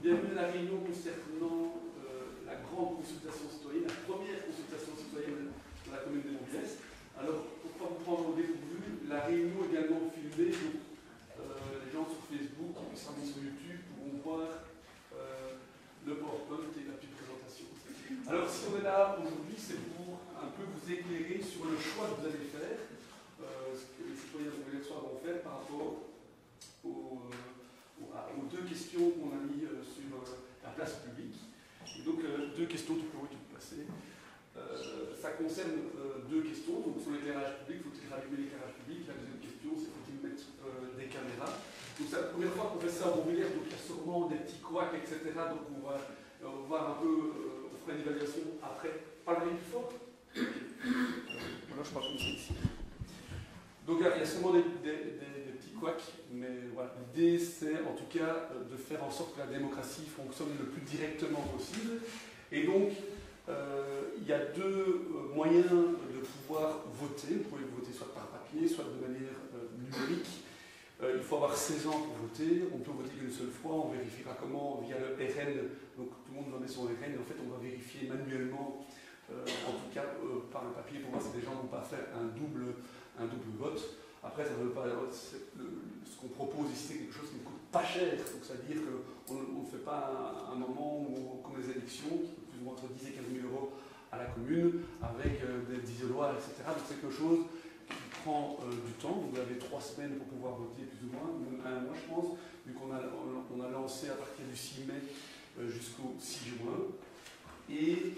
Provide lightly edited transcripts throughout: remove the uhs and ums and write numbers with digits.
Bienvenue à la réunion concernant la grande consultation citoyenne, la première consultation citoyenne dans la commune de Montvilès. Alors, pour ne pas vous prendre au dépourvu, la réunion est également filmée, donc les gens sur Facebook qui sont mis sur YouTube pourront voir le PowerPoint et la petite présentation. Alors, si on est là aujourd'hui, c'est pour un peu vous éclairer sur le choix que vous allez faire, ce que les citoyens montvillois vont faire par rapport aux deux questions qu'on a mis sur la place publique. Et donc, deux questions, tu peux passer. Ça concerne deux questions. Donc, sur l'éclairage public, faut-il rallumer l'éclairage public? La deuxième question, c'est faut-il mettre des caméras? Donc, c'est la première fois qu'on fait ça à Montvilliers, donc il y a sûrement des petits couacs, etc. Donc, on va voir un peu, on fera une évaluation après. Parlez plus fort. Voilà, je parle comme ça ici. Donc, il y a sûrement des petits couacs, mais voilà. L'idée, c'est en tout cas de faire en sorte que la démocratie fonctionne le plus directement possible. Et donc, il y a deux moyens de pouvoir voter. Vous pouvez voter soit par papier, soit de manière numérique. Il faut avoir 16 ans pour voter. On peut voter qu'une seule fois. On vérifiera comment via le RN. Donc, tout le monde va mettre son RN. Et en fait, on va vérifier manuellement, en tout cas par un papier, pour voir si les gens n'ont pas fait un double vote. Après, ça ne veut pas. Ce qu'on propose ici, c'est quelque chose qui ne coûte pas cher. Donc, c'est-à-dire qu'on ne fait pas un moment où, comme les élections, qui coûtent plus ou moins entre 10 et 15 000 euros à la commune, avec des isoloirs, etc. Donc, c'est quelque chose qui prend du temps. Vous avez 3 semaines pour pouvoir voter, plus ou moins, même un mois, je pense, vu qu'on a lancé à partir du 6 mai jusqu'au 6 juin. Et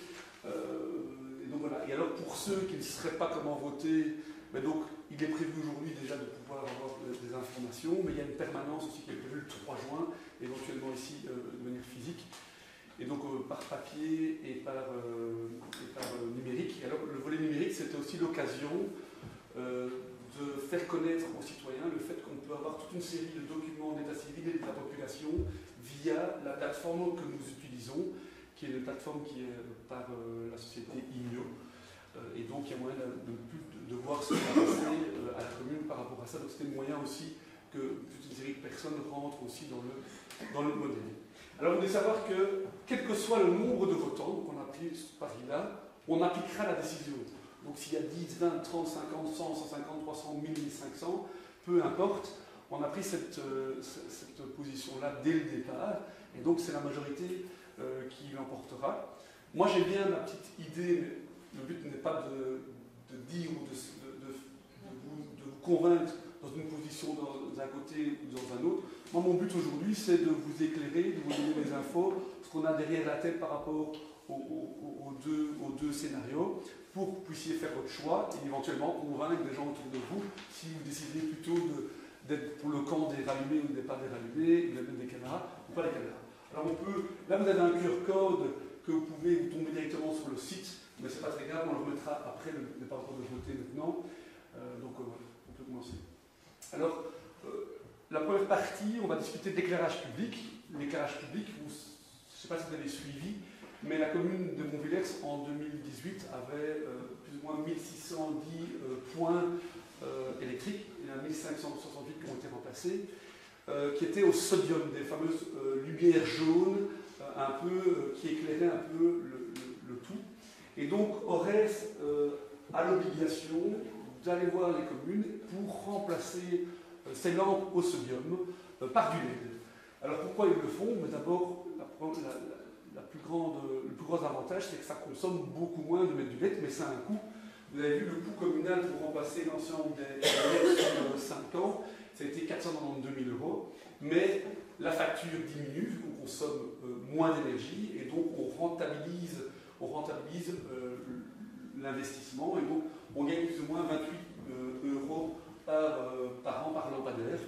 donc voilà. Et alors, pour ceux qui ne sauraient pas comment voter, mais donc, il est prévu aujourd'hui déjà de pouvoir avoir des informations, mais il y a une permanence aussi qui est prévue le 3 juin, éventuellement ici de manière physique, et donc par papier et par numérique. Et alors, le volet numérique, c'était aussi l'occasion de faire connaître aux citoyens le fait qu'on peut avoir toute une série de documents d'état civil et de la population via la plateforme que nous utilisons, qui est une plateforme qui est par la société IMIO. Et donc, il y a moyen de voir ce qui va passer à la commune par rapport à ça. Donc, c'était le moyen aussi que toute une série de personnes rentrent aussi dans le modèle. Alors, vous devez savoir que, quel que soit le nombre de votants, donc on a pris ce pari-là, on appliquera la décision. Donc, s'il y a 10, 20, 30, 50, 100, 150, 300, 1000, 1500, peu importe, on a pris cette position-là dès le départ. Et donc, c'est la majorité qui l'emportera. Moi, j'ai bien ma petite idée, mais le but n'est pas de dire ou de vous convaincre dans une position d'un côté ou dans un autre. Moi, mon but aujourd'hui, c'est de vous éclairer, de vous donner les infos, ce qu'on a derrière la tête par rapport aux deux scénarios, pour que vous puissiez faire votre choix et éventuellement convaincre des gens autour de vous si vous décidez plutôt d'être pour le camp des rallumés ou des pas des rallumés, de mettre des caméras ou pas des caméras. Alors là vous avez un QR code que vous pouvez tomber directement sur le site, mais c'est pas très grave, on le remettra après, le n'est pas encore de voter maintenant. Donc voilà, on peut commencer. Alors, la première partie, on va discuter de l'éclairage public. L'éclairage public, je ne sais pas si vous avez suivi, mais la commune de Montvilliers en 2018 avait plus ou moins 1610 points électriques. Il y en a 1568 qui ont été remplacés, qui étaient au sodium, des fameuses lumières jaunes, qui éclairaient un peu le tout. Et donc, Orez a l'obligation d'aller voir les communes pour remplacer ces lampes au sodium par du LED. Alors, pourquoi ils le font? Mais d'abord, le plus grand avantage, c'est que ça consomme beaucoup moins de mettre du LED, mais ça a un coût. Vous avez vu le coût communal pour remplacer l'ensemble des LED sur 5 ans, ça a été 492 000 euros, mais la facture diminue, vu qu'on consomme moins d'énergie, et donc on rentabilise l'investissement, et donc on gagne plus ou moins 28 euros par an par lampadaire.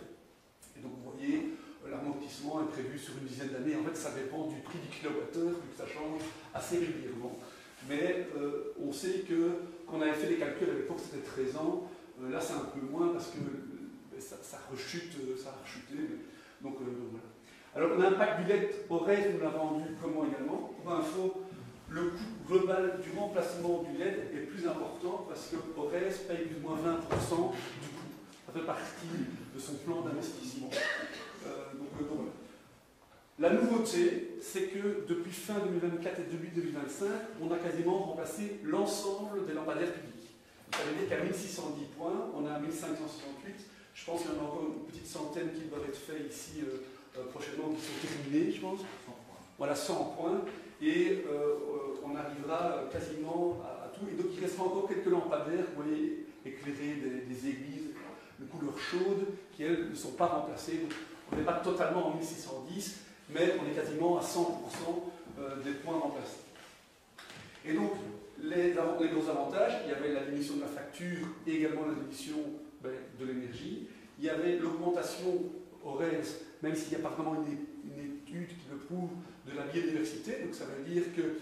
Et donc vous voyez, l'amortissement est prévu sur une dizaine d'années. En fait, ça dépend du prix du kilowattheure, vu que ça change assez régulièrement. Mais on sait que, quand on avait fait les calculs à l'époque, c'était 13 ans. Là, c'est un peu moins parce que ça rechute, ça a rechuté. Donc voilà. Alors, l'impact du LED Orez, nous l'a vendu comment également? Pour info, le coût global du remplacement du LED est plus important parce que Orez paye plus ou moins 20% du coût. Ça fait partie de son plan d'investissement. Donc voilà. La La nouveauté, c'est que depuis fin 2024 et début 2025, on a quasiment remplacé l'ensemble des lampadaires publics. Ça veut dire qu'à 1610 points, on est à 1568. Je pense qu'il y en a encore une petite centaine qui doivent être faits ici prochainement, qui sont terminés, je pense. 100 points. Voilà, 100 points. Et on arrivera quasiment à tout. Et donc il restera encore quelques lampadaires, vous voyez, éclairés des églises de couleur chaude, qui elles ne sont pas remplacées. Donc, on n'est pas totalement en 1610, mais on est quasiment à 100% des points remplacés. Et donc, les gros avantages, il y avait la diminution de la facture et également la diminution de l'énergie. Il y avait l'augmentation horaire, même s'il n'y a pas vraiment une étude qui le prouve, de la biodiversité. Donc ça veut dire que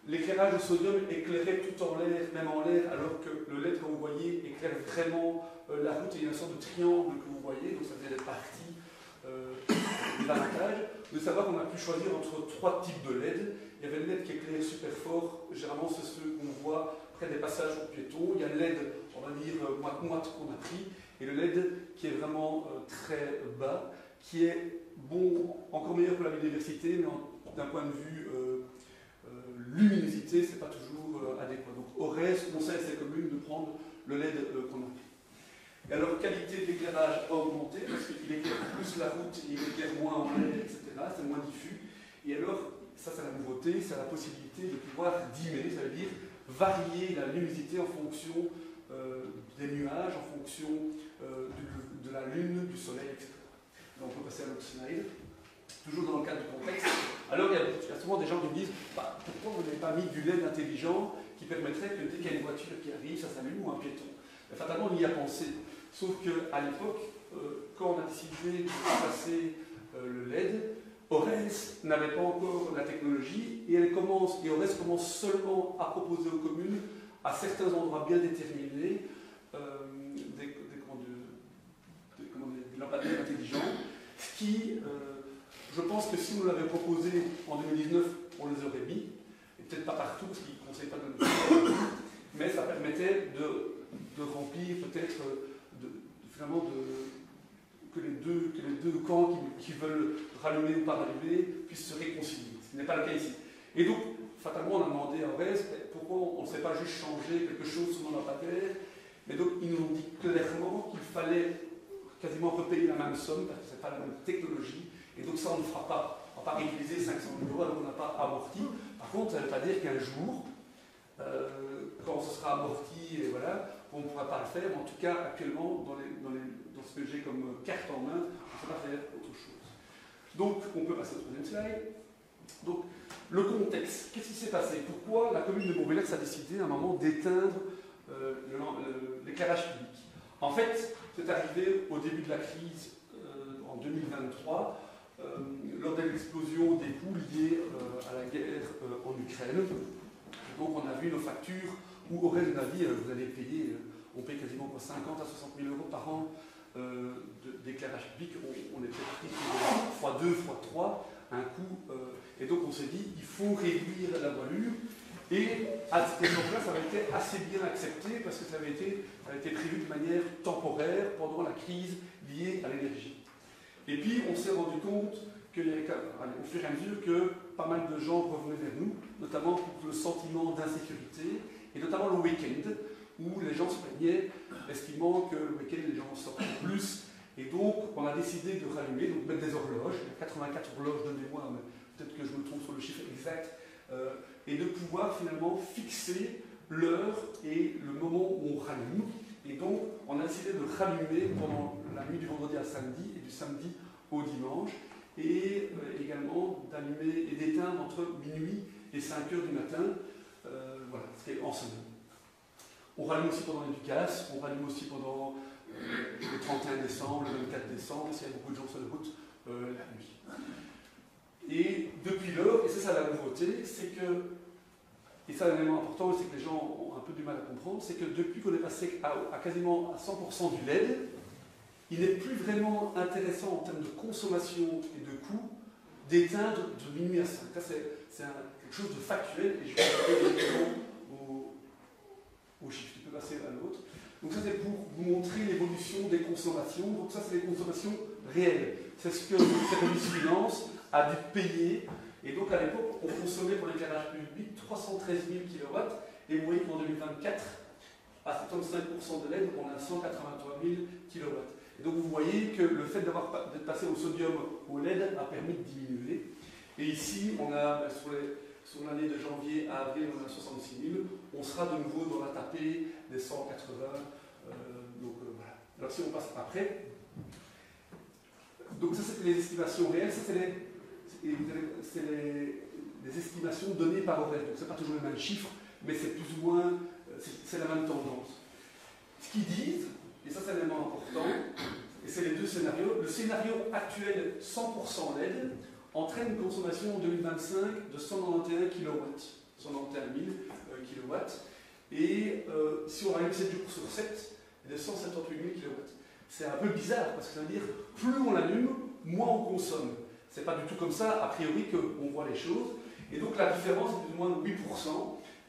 l'éclairage au sodium éclairait tout en l'air, même en l'air, alors que le LED que vous voyez éclaire vraiment la route, et il y a une sorte de triangle que vous voyez, donc ça faisait partie de l'avantage. De savoir qu'on a pu choisir entre 3 types de LED. Il y avait le LED qui éclaire super fort, généralement c'est ceux qu'on voit près des passages aux piétons. Il y a le LED, on va dire, moite-moite qu'on a pris, et le LED qui est vraiment très bas, qui est bon, encore meilleur que la biodiversité, mais d'un point de vue luminosité, c'est pas toujours adéquat. Donc au reste, on conseille à ces communes de prendre le LED qu'on a pris. Et alors, qualité de l'éclairage a augmenté, parce qu'il éclaire plus la route, il éclaire moins en l'air, etc. C'est moins diffus. Et alors, ça c'est la nouveauté, c'est la possibilité de pouvoir dimmer, ça veut dire varier la luminosité en fonction des nuages, en fonction de la lune, du soleil, etc. Donc on peut passer à l'autre slide. Toujours dans le cadre du contexte. Alors il y a souvent des gens qui me disent pourquoi vous n'avez pas mis du LED intelligent qui permettrait que dès qu'il y a une voiture qui arrive, ça s'allume, ou un piéton. Mais fatalement, on y a pensé. Sauf qu'à l'époque, quand on a décidé de passer le LED, Ores n'avait pas encore la technologie et Ores commence seulement à proposer aux communes, à certains endroits bien déterminés, des lampadaires intelligents, ce qui, je pense que si on l'avait proposé en 2019, on les aurait mis, et peut-être pas partout, parce qu'ils ne conseillent pas de le faire, mais ça permettait de remplir peut-être, finalement, que les deux camps qui veulent rallumer ou pas rallumer puissent se réconcilier. Ce n'est pas le cas ici. Et donc, fatalement, on a demandé à Ores pourquoi on ne sait pas juste changer quelque chose sur nos lampadaires. Mais donc, ils nous ont dit clairement qu'il fallait quasiment repayer la même somme, parce que ce n'est pas la même technologie. Et donc, ça, on ne fera pas. On ne va pas réutiliser 500 000 €, alors on n'a pas amorti. Par contre, ça ne veut pas dire qu'un jour, quand ce sera amorti, et voilà, on ne pourra pas le faire. En tout cas, actuellement, dans ce que j'ai comme carte en main, on ne peut pas faire autre chose. Donc, on peut passer au troisième slide. Donc, le contexte. Qu'est-ce qui s'est passé? Pourquoi la commune de Montbéliard a décidé à un moment d'éteindre l'éclairage public? En fait, c'est arrivé au début de la crise en 2023, lors de l'explosion des coûts liés à la guerre en Ukraine. Donc, on a vu nos factures où, au reste de la vie, vous allez payer, on paye quasiment 50 à 60 000 € par an d'éclairage public. On était parti sur x2, x3, un coût. Et donc, on s'est dit, il faut réduire la voilure. Et à cette époque-là, ça avait été assez bien accepté parce que ça avait été prévu de manière temporaire pendant la crise liée à l'énergie. Et puis, on s'est rendu compte qu'il y avait, au fur et à mesure, que pas mal de gens revenaient vers nous, notamment pour le sentiment d'insécurité, et notamment le week-end, où les gens se plaignaient, estimant que le week-end, les gens sortent plus. Et donc, on a décidé de rallumer, donc mettre des horloges, 84 horloges de mémoire, mais peut-être que je me trompe sur le chiffre exact, et de pouvoir finalement fixer l'heure et le moment où on rallume. Et donc, on a décidé de rallumer pendant la nuit du vendredi à samedi et du samedi au dimanche, et également d'allumer et d'éteindre entre minuit et 5 h du matin, voilà, ce qui est en semaine. On rallume aussi pendant les Ducasse, on rallume aussi pendant le 31 décembre, le 24 décembre, s'il y a beaucoup de gens sur la route la nuit. Et depuis lors, et c'est ça la nouveauté, c'est que, et ça l'élément important, c'est que les gens ont un peu du mal à comprendre, c'est que depuis qu'on est passé à quasiment à 100% du LED, il n'est plus vraiment intéressant en termes de consommation et de coût d'éteindre de minuit à 5. Ça, c'est quelque chose de factuel, et je vais vous donner au chiffre. Tu peux passer à l'autre. Donc ça, c'est pour vous montrer l'évolution des consommations. Donc ça, c'est les consommations réelles. C'est ce que le service finance a dû payer. Et donc à l'époque, on consommait pour l'éclairage public 313 000 kW. Et vous voyez qu'en 2024, à 75% de LED, on a 183 000 kW. Et donc vous voyez que le fait d'être passé au sodium au LED a permis de diminuer. Et ici, on a sur l'année de janvier à avril, on a 66 000. On sera de nouveau dans la tapée des 180. Voilà. Alors si on passe après, donc ça c'était les estimations réelles, ça c'est les estimations données par ORES. Donc c'est pas toujours le même chiffre, mais c'est plus ou moins c'est la même tendance. Ce qu'ils disent, et ça c'est l'élément important, et c'est les deux scénarios. Le scénario actuel 100% LED entraîne une consommation en 2025 de 191 kW, 191 000 kW, et si on rallume 7 jours sur 7, de 178 000 kW. C'est un peu bizarre, parce que ça veut dire plus on l'allume, moins on consomme. C'est pas du tout comme ça, a priori, qu'on voit les choses. Et donc la différence est plus ou moins de 8%.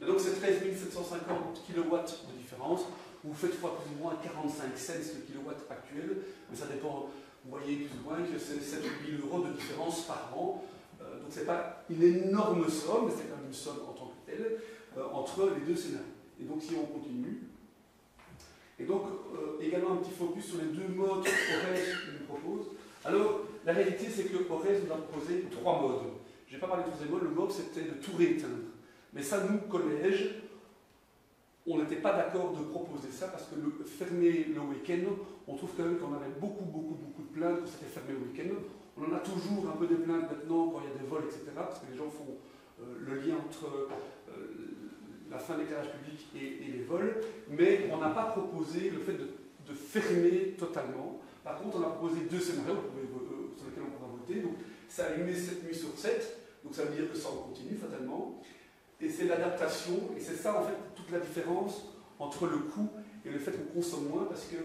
Et donc c'est 13 750 kW de différence. Vous faites fois plus ou moins 45 cents le kilowatt actuel, mais ça dépend, vous voyez plus ou moins que c'est 7 000 € de différence par an. Donc c'est pas une énorme somme, mais c'est quand même une somme en tant que telle, entre les deux scénarios. Et donc si on continue, et donc également un petit focus sur les deux modes ORES qu'il nous propose. Alors la réalité c'est que ORES nous a proposé 3 modes. Je n'ai pas parlé de tous les modes, le mode c'était de tout rééteindre. Mais ça, nous, collège, on n'était pas d'accord de proposer ça parce que fermer le week-end, on trouve quand même qu'on avait beaucoup de plaintes quand c'était fermé le week-end. On en a toujours un peu des plaintes maintenant quand il y a des vols, etc. Parce que les gens font le lien entre la fin de l'éclairage public et les vols. Mais on n'a pas proposé le fait de fermer totalement. Par contre, on a proposé 2 scénarios sur lesquels on pourra voter. Donc, c'est allumé 7 nuits sur 7. Donc, ça veut dire que ça en continue fatalement. Et c'est l'adaptation, et c'est ça en fait toute la différence entre le coût et le fait qu'on consomme moins, parce que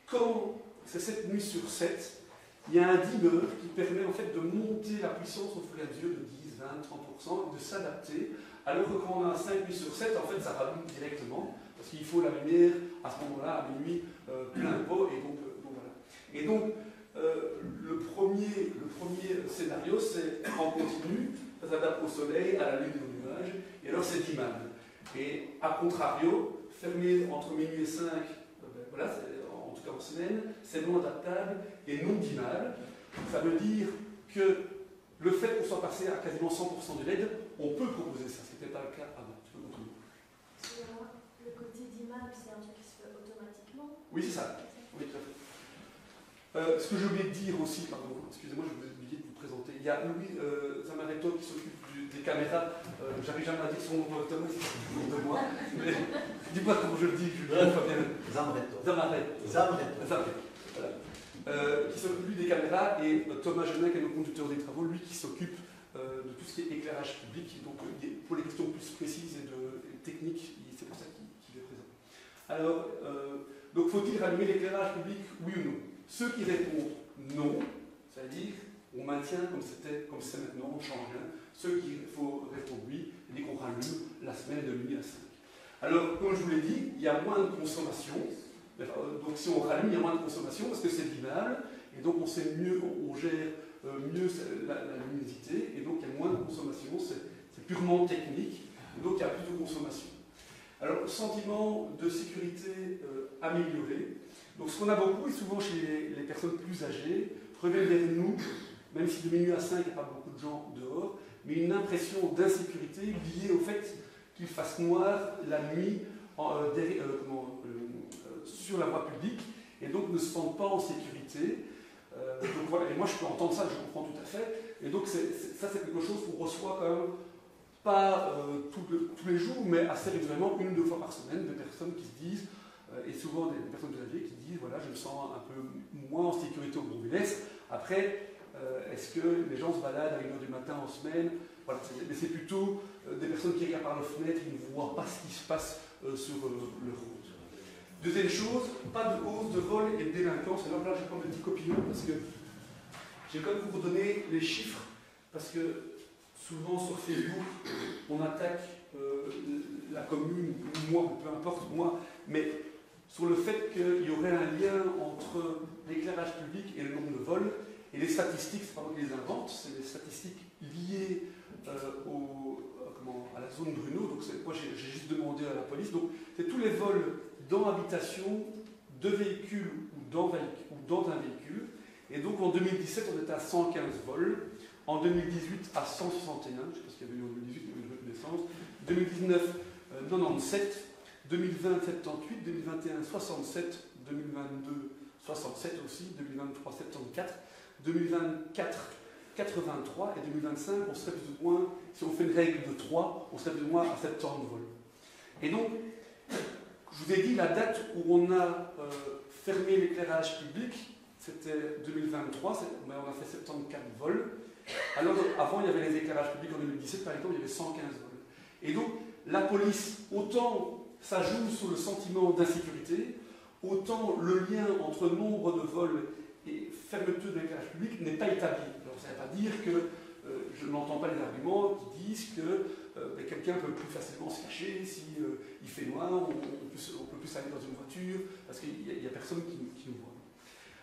quand c'est 7 nuits sur 7, il y a un dimmer qui permet en fait de monter la puissance au fur et à mesure de 10, 20, 30%, et de s'adapter, alors que quand on a 5 nuits sur 7, en fait ça rallume directement, parce qu'il faut la lumière à ce moment-là, à minuit, plein pot, et donc voilà. Et donc, le premier scénario, c'est en continu, ça s'adapte au soleil, à la lune et au nuage, et alors c'est dimmable. Et à contrario, fermé entre minuit et 5, voilà, en tout cas en semaine, c'est non adaptable et non dimmable. Ça veut dire que le fait qu'on soit passé à quasiment 100% de LED, on peut proposer ça, ce n'était pas le cas avant. Tu peux continuer. Excusez-moi, le côté dimmable, c'est un truc qui se fait automatiquement? Oui, c'est ça. Oui, tout à fait. Ce que j'ai oublié de dire aussi, pardon, excusez-moi, je vous ai oublié de vous présenter. Il y a Louis Zamaretto qui s'occupe des caméras. J'arrive jamais à dire son nom Thomas, de moi. Mais dis-moi comment je le dis, Julien, Fabien. Zamaretto. Voilà. Qui s'occupe lui des caméras, et Thomas Genin, qui est le conducteur des travaux, lui qui s'occupe de tout ce qui est éclairage public. Donc pour les questions plus précises et techniques, c'est pour ça qu'il est présent. Alors, donc faut-il rallumer l'éclairage public, oui ou non? Ceux qui répondent non, c'est-à-dire on maintient comme c'est maintenant, on change rien. Ceux qui répondent oui, dit qu'on rallume la semaine de minuit à 5. Alors, comme je vous l'ai dit, il y a moins de consommation. Donc si on rallume, il y a moins de consommation parce que c'est dimmable, et donc on sait mieux, on gère mieux la luminosité, et donc il y a moins de consommation, c'est purement technique, et donc il y a plus de consommation. Alors, sentiment de sécurité amélioré. Donc ce qu'on a beaucoup, et souvent chez les personnes plus âgées, reviennent vers nous, même si de minuit à 5, il n'y a pas beaucoup de gens dehors, mais une impression d'insécurité liée au fait qu'il fasse noir la nuit sur la voie publique, et donc ne se sentent pas en sécurité. Donc voilà, et moi je peux entendre ça, je comprends tout à fait, et donc ça c'est quelque chose qu'on reçoit quand même, pas tous les jours, mais assez régulièrement, 1 ou 2 fois par semaine, des personnes qui se disent, et souvent des personnes plus âgées qui disent, voilà, je me sens un peu moins en sécurité au Bourg-Villers. Après, est-ce que les gens se baladent à 1h du matin en semaine? Voilà, mais c'est plutôt des personnes qui regardent par la fenêtre, ils ne voient pas ce qui se passe sur leur route. Deuxième chose, pas de hausse de vol et de délinquance. Alors là, je vais prendre un petit copillon parce que j'ai quand même vous redonner les chiffres, parce que souvent sur Facebook, on attaque la commune, moi, peu importe moi, mais sur le fait qu'il y aurait un lien entre l'éclairage public et le nombre de vols. Et les statistiques, c'est pas moi qui les invente, c'est des statistiques liées à la zone Bruno. Donc moi j'ai juste demandé à la police. Donc c'est tous les vols dans habitation, de véhicules ou dans un véhicule. Et donc en 2017, on était à 115 vols. En 2018, à 161. Je ne sais pas ce qu'il y avait eu en 2018, il y avait une recrudescence. 2019, 97. 2020, 78. 2021, 67. 2022, 67 aussi. 2023, 74. 2024, 83. Et 2025, on serait plus ou moins, si on fait une règle de 3, on serait plus ou moins à 70 vols. Et donc, je vous ai dit la date où on a fermé l'éclairage public, c'était 2023, on a fait 74 vols. Alors avant, il y avait les éclairages publics en 2017, par exemple, il y avait 115 vols. Et donc, la police, autant ça joue sur le sentiment d'insécurité, autant le lien entre nombre de vols et fermeture de l'éclairage public n'est pas établi. Alors ça ne veut pas dire que je n'entends pas les arguments qui disent que quelqu'un peut plus facilement se cacher si il fait noir, on peut plus aller dans une voiture, parce qu'il n'y a personne qui nous voit.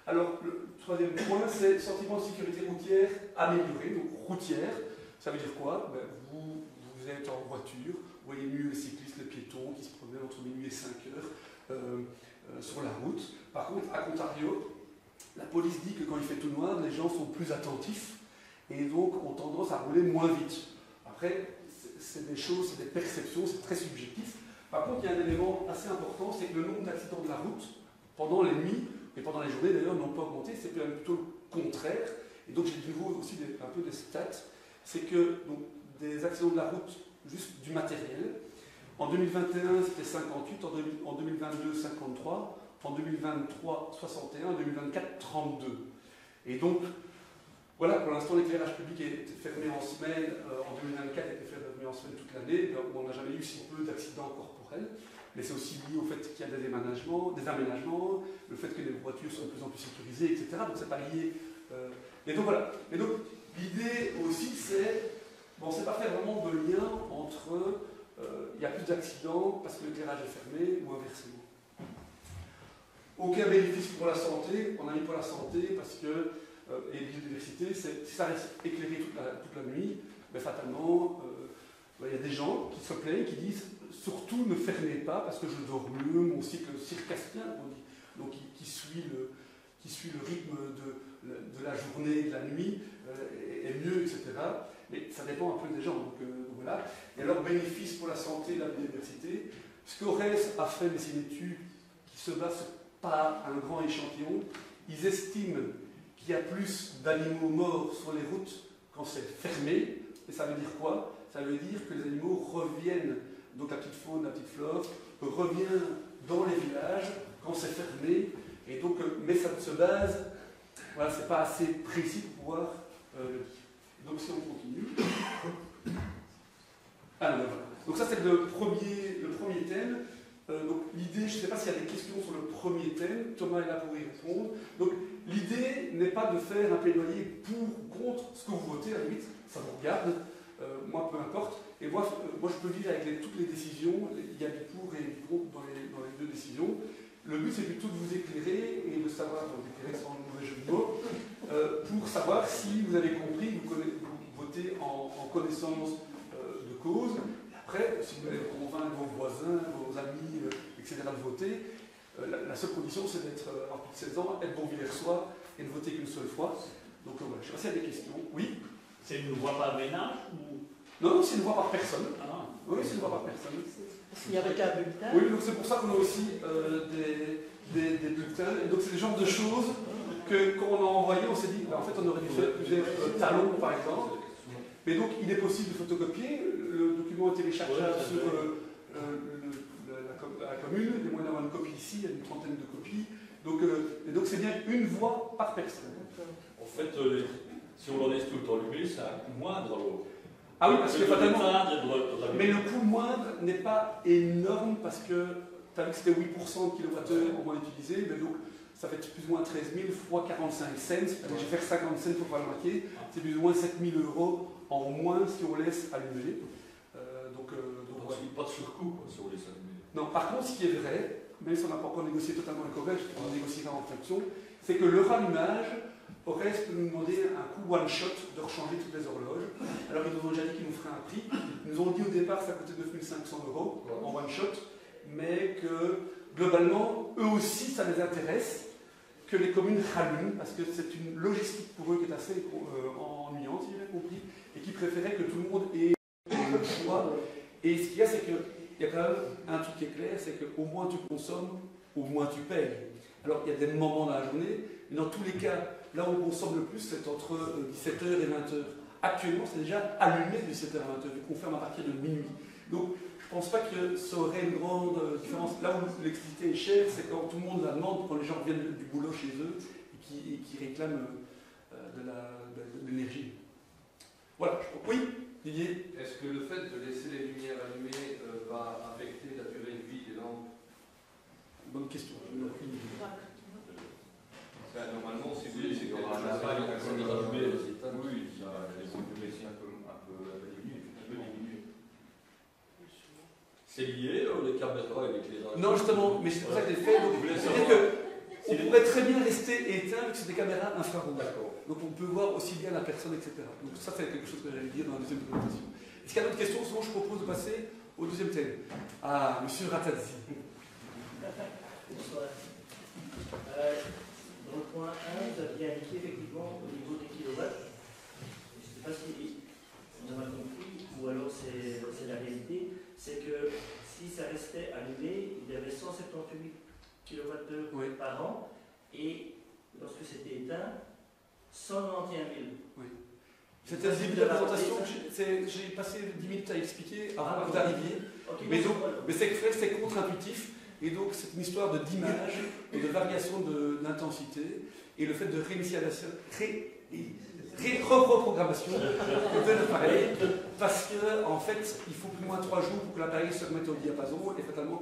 Alors, le troisième point, c'est le sentiment de sécurité routière amélioré. Donc, routière, ça veut dire quoi? Vous êtes en voiture, vous voyez mieux les cyclistes, les piétons qui se promènent entre minuit et 5 heures sur la route. Par contre, à contrario, la police dit que quand il fait tout noir, les gens sont plus attentifs et donc ont tendance à rouler moins vite. Après, c'est des choses, c'est des perceptions, c'est très subjectif. Par contre, il y a un élément assez important, c'est que le nombre d'accidents de la route pendant les nuits et pendant les journées d'ailleurs n'ont pas augmenté, c'est plutôt le contraire. Et donc j'ai de nouveau aussi un peu des stats, c'est que donc, des accidents de la route, juste du matériel, en 2021 c'était 58, en 2022 53, en 2023 61, en 2024 32. Et donc voilà, pour l'instant l'éclairage public est fermé en semaine, en 2024 il était fermé en semaine toute l'année, on n'a jamais eu si peu d'accidents corporels. Mais c'est aussi lié au fait qu'il y a des aménagements, le fait que les voitures sont de plus en plus sécurisées, etc. Donc c'est pas lié. Et donc voilà. Et donc l'idée aussi c'est, bon, c'est pas faire vraiment de lien entre il y a plus d'accidents parce que l'éclairage est fermé ou inversement. Aucun bénéfice pour la santé, on a mis pour la santé parce que et biodiversité, si ça reste éclairé toute la nuit, mais fatalement, il y a des gens qui se plaignent, qui disent surtout ne fermez pas parce que je dors mieux, mon cycle circadien, on dit, donc qui suit le rythme de la journée, de la nuit, est mieux, etc. Mais ça dépend un peu des gens. Donc voilà. Et alors, bénéfice pour la santé et la biodiversité. Ce qu'ORES a fait, mais c'est une étude qui se base sur pas un grand échantillon, ils estiment qu'il y a plus d'animaux morts sur les routes quand c'est fermé. Et ça veut dire quoi? Ça veut dire que les animaux reviennent, donc la petite faune, la petite flore, revient dans les villages quand c'est fermé. Et donc, mais ça se base, voilà, c'est pas assez précis pour pouvoir le dire. Donc si on continue. Alors voilà. Donc ça c'est le premier thème. Donc l'idée, je ne sais pas s'il y a des questions sur le premier thème, Thomas est là pour y répondre. Donc l'idée n'est pas de faire un plaidoyer pour ou contre ce que vous votez, à la limite, ça vous regarde, moi peu importe. Et moi je peux vivre avec toutes les décisions, il y a du pour et du contre dans les deux décisions. Le but c'est plutôt de vous éclairer et de savoir, donc éclairer sans le mauvais jeu de mots, pour savoir si vous avez compris, vous votez en connaissance de cause. Après, si vous voulez convaincre vos voisins, vos amis, etc. de voter, la seule condition c'est d'être avoir plus de 16 ans, être bon Villersois et ne voter qu'une seule fois. Donc voilà, je sais pas s'il y a des questions. Oui? C'est une voix par ménage ou... Non, c'est une voix par personne. Ah. Oui, c'est une voix par personne. Parce qu'il n'y avait qu'un bulletin. Oui, donc c'est pour ça qu'on a aussi des bulletins. Et donc c'est le genre de choses que quand on a envoyé, on s'est dit, en fait on aurait dû faire plusieurs talons par exemple. Mais donc il est possible de photocopier, le document est téléchargeable sur la commune, il y a moyen d'avoir une copie ici, il y a une trentaine de copies. Donc c'est bien une voix par personne. En fait, si on le laisse tout le temps allumé, ça a un coût moindre. Ah oui, parce que fatalement. Mais le coût moindre n'est pas énorme parce que tu as vu que c'était 8% de kilowattheure en moins utilisé, mais donc ça fait plus ou moins 13 000 fois 45 cents. Je vais faire 50 cents pour faire la moitié. C'est plus ou moins 7 000 € en moins si on laisse allumer. Donc pas de surcoût si on laisse allumer. Non, par contre, ce qui est vrai, même si on n'a pas encore négocié totalement avec Corel, on négociera en fonction, c'est que le rallumage Ores peut nous demander un coup one shot de rechanger toutes les horloges. Alors ils nous ont déjà dit qu'ils nous feraient un prix. Ils nous ont dit au départ que ça coûtait 9 500 € en one shot, mais que globalement, eux aussi, ça les intéresse que les communes rallument, parce que c'est une logistique pour eux qui est assez ennuyante, si j'ai bien compris, et qui préféraient que tout le monde ait le choix. Et ce qu'il y a, c'est qu'il y a quand même un truc qui est clair, c'est qu'au moins tu consommes, au moins tu payes. Alors il y a des moments dans la journée, mais dans tous les cas, là où on consomme le plus, c'est entre 17h et 20h. Actuellement, c'est déjà allumé de 17h à 20h, vu qu'on ferme à partir de minuit. Donc, je ne pense pas que ça aurait une grande différence. Là où l'électricité est chère, c'est quand tout le monde la demande, quand les gens reviennent du boulot chez eux et qui réclament de l'énergie. Voilà. Oui, Didier? Est-ce que le fait de laisser les lumières allumées va affecter la durée de vie des lampes? Bonne question. Normalement, si vous Oui, voulez, c'est c'est qu'on quelque aura chose pas qui une est personne allumé. allumée, oui, ça les baisser un peu diminuer. C'est lié, les caméras avec les autres? Non, justement, mais c'est pour ça que je l'ai fait. Donc, c'est-à-dire qu'on pourrait très bien rester éteint avec des caméras infrarouges. Donc on peut voir aussi bien la personne, etc. Donc ça, c'est quelque chose que j'allais dire dans la deuxième présentation. Est-ce qu'il y a d'autres questions? Sinon, je propose de passer au deuxième thème. Ah, monsieur Ratazzi. Bonsoir. Dans le point 1, vous aviez indiqué effectivement au niveau des kilowatts, je ne sais pas si on a mal compris, ou alors c'est la réalité, c'est que si ça restait allumé, il y avait 178 kWh par an, et lorsque c'était éteint, 191 000. Oui. C'était le début de la présentation, j'ai passé 10 minutes à expliquer avant que vous arriviez. Okay, Mais c'est contre-intuitif. Et donc, c'est une histoire d'image et de variation d'intensité et le fait de reprogrammation de l'appareil parce qu'en fait, il faut plus ou moins 3 jours pour que l'appareil se remette au diapason et fatalement,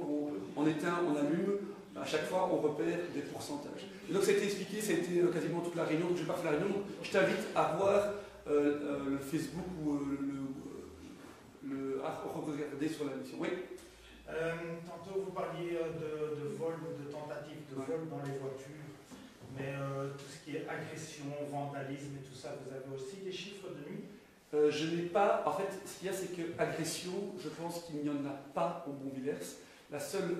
on éteint, on allume, à chaque fois, on repère des pourcentages. Et donc, ça a été expliqué, ça a été quasiment toute la réunion, donc je n'ai pas fait la réunion. Je t'invite à voir le Facebook ou à regarder sur la mission. Oui. Tantôt vous parliez de vol ou de tentative de vol dans les voitures, mais tout ce qui est agression, vandalisme et tout ça, vous avez aussi des chiffres de nuit? Je n'ai pas. En fait, ce qu'il y a, c'est que agression, je pense qu'il n'y en a pas au Bonvillers. La seule,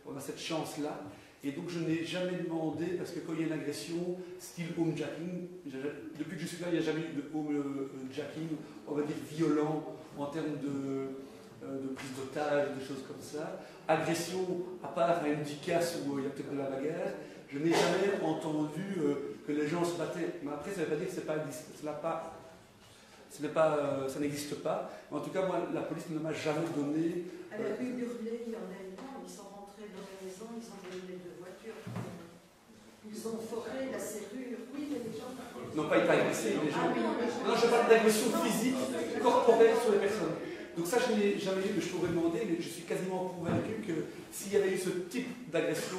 on a cette chance-là. Et donc, je n'ai jamais demandé, parce que quand il y a une agression, style homejacking, depuis que je suis là, il n'y a jamais eu de homejacking, on va dire violent en termes de prise d'otage, de choses comme ça. Agression, à part un handicap où il y a peut-être de la bagarre, je n'ai jamais entendu que les gens se battaient. Mais après, ça ne veut pas dire que ça n'existe pas. Mais en tout cas, moi, la police ne m'a jamais donné. Elle a eu hurlé, il y en a une fois, ils sont rentrés dans la maison, ils ont brûlé 2 voitures. Ils ont foré la serrure. Oui, mais les gens. Non, pas agressé, les gens. Ah, oui, les gens. Non, je parle d'agression physique, corporelle sur les personnes. Donc ça, je n'ai jamais eu, mais je pourrais demander, mais je suis quasiment convaincu que s'il y avait eu ce type d'agression,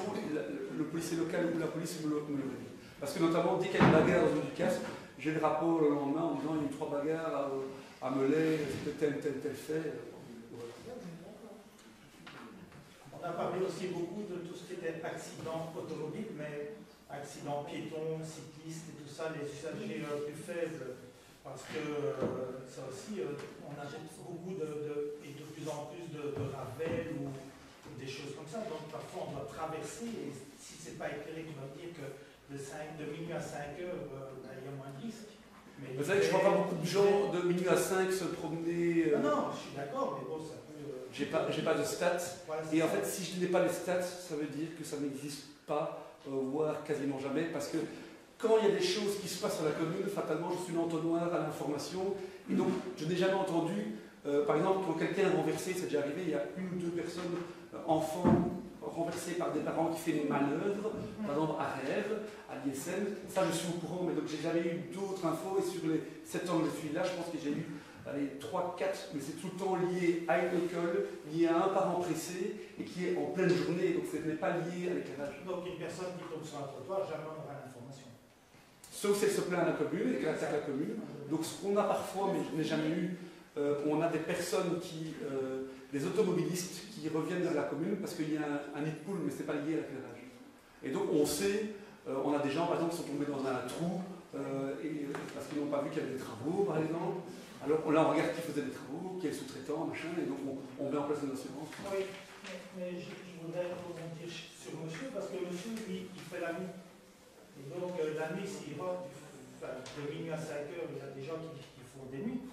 le policier local ou la police me l'aurait dit. Parce que notamment, dès qu'il y a une bagarre dans une casse, j'ai le rapport le lendemain en disant il y a eu 3 bagarres à Melay, c'était tel fait. On a parlé aussi beaucoup de tout ce qui était accident automobile, mais accident piéton, cycliste et tout ça, les usagers plus faibles. Parce que ça aussi, on achète beaucoup et de plus en plus de ravel ou des choses comme ça. Donc parfois on doit traverser et si ce n'est pas éclairé, tu vas me dire que de minuit à 5 heures, il y a moins de risques. Vous savez que je ne vois pas beaucoup de gens de minuit à 5 se promener. Non, je suis d'accord, mais bon, ça peut. J'ai pas de stats. Voilà, et en fait, si je n'ai pas les stats, ça veut dire que ça n'existe pas, voire quasiment jamais, parce que quand il y a des choses qui se passent à la commune, fatalement, je suis l'entonnoir à l'information. Et donc, je n'ai jamais entendu, par exemple, quand quelqu'un est renversé, c'est déjà arrivé, il y a 1 ou 2 personnes, enfants, renversés par des parents qui font une manœuvre, par exemple à Rêve, à l'ISN. Ça, je suis au courant, mais donc j'ai jamais eu d'autres infos. Et sur les 7 ans que je suis là, je pense que j'ai eu 3, 4, mais c'est tout le temps lié à une école, lié à un parent pressé, et qui est en pleine journée, donc ce n'est pas lié à l'éclairage. Donc une personne qui tombe sur un trottoir, jamais on aura l'information. Sauf si elle se plaint à la commune et qu'elle attaque la commune. Donc ce qu'on a parfois, mais je n'ai jamais eu, on a des personnes des automobilistes qui reviennent vers la commune parce qu'il y a un nid de poule, mais ce n'est pas lié à l'éclairage. Et donc on sait, on a des gens par exemple qui sont tombés dans un trou parce qu'ils n'ont pas vu qu'il y avait des travaux, par exemple. Alors là, on regarde qui faisait des travaux, quel sous-traitant, machin, et donc on met en place une assurance. Oui, mais je voudrais rebondir sur monsieur, parce que monsieur, lui, il fait la nuit. Et donc, la nuit, s'il va, de minuit à 5 heures, il y a des gens qui font des nuits.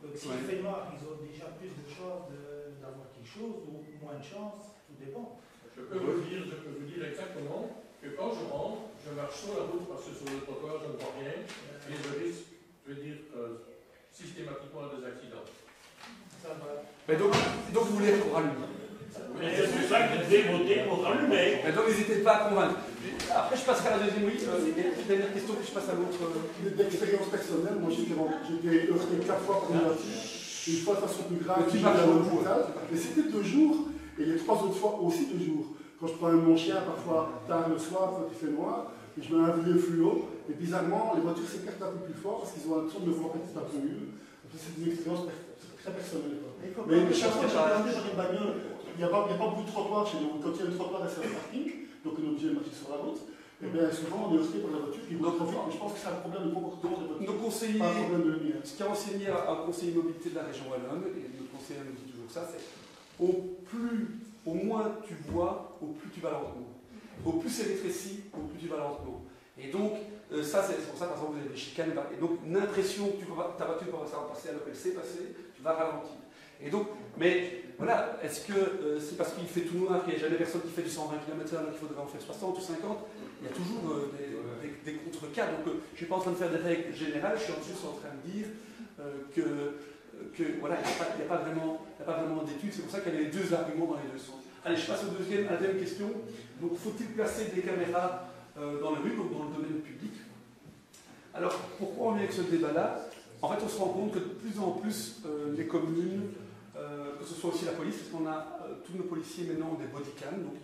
Donc, s'il fait noir, ils ont déjà plus de chances d'avoir quelque chose, ou moins de chances, tout dépend. Je peux vous dire exactement que quand je rentre, je marche sur la route parce que sur le trottoir, je ne vois rien, et je risque, je veux dire, systématiquement des accidents. Ça va. Mais donc vous voulez qu'on rallume. Mais c'est pour ça que vous devez voter pour rallumer. Mais donc n'hésitez pas à convaincre. Après, je passerai à la deuxième, oui. Une dernière question, puis je passe à l'autre. D'expérience personnelle, moi j'ai été heurté 4 fois par une voiture. Une fois de façon plus grave, Mais tu j'ai marches à au l'hôpital. Mais c'était 2 jours, et les 3 autres fois aussi 2 jours. Quand je prends mon chien, parfois tard le soir, quand il fait noir, et je mets un vieux fluo, et bizarrement, les voitures s'écartent un peu plus fort parce qu'ils ont l'impression de me voir petit un peu mieux. C'est une expérience très personnelle. Mais chaque fois que j'ai regardé dans une bagnole, il n'y a pas beaucoup de trottoirs chez nous. Quand il y a le trottoir, c'est un parking, donc on est obligé de marcher sur la route. Et bien souvent, on est heurté par la voiture qui roule trop vite. Mais je pense que c'est un problème de comportement des voitures. Nos conseillers, pas un problème de lumière. ce qui a enseigné à un conseiller mobilité de la région Wallonne, et notre conseiller nous dit toujours ça, c'est au moins tu vois, au plus tu vas lentement. Au plus c'est rétréci, au plus tu vas lentement. Et donc, ça c'est pour ça, par exemple, vous avez des chicanes, et donc une impression que ta voiture va passer alors qu'elle sait passer, tu vas ralentir. Et donc, mais voilà, est-ce que c'est parce qu'il fait tout noir qu'il n'y a jamais personne qui fait du 120 km/h alors qu'il faudrait en faire 60 ou 50? Il y a toujours des contre-cas. Donc, je ne suis pas en train de faire des règles générales, je suis juste en train de dire que voilà, il n'y a pas vraiment d'études. C'est pour ça qu'il y a les deux arguments dans les deux sens. Allez, je passe à la deuxième question. Donc, faut-il placer des caméras dans les rues, donc dans le domaine public? Alors, pourquoi on vient avec ce débat-là? En fait, on se rend compte que de plus en plus, les communes, que ce soit aussi la police, parce qu'on a tous nos policiers maintenant ont des bodycams, donc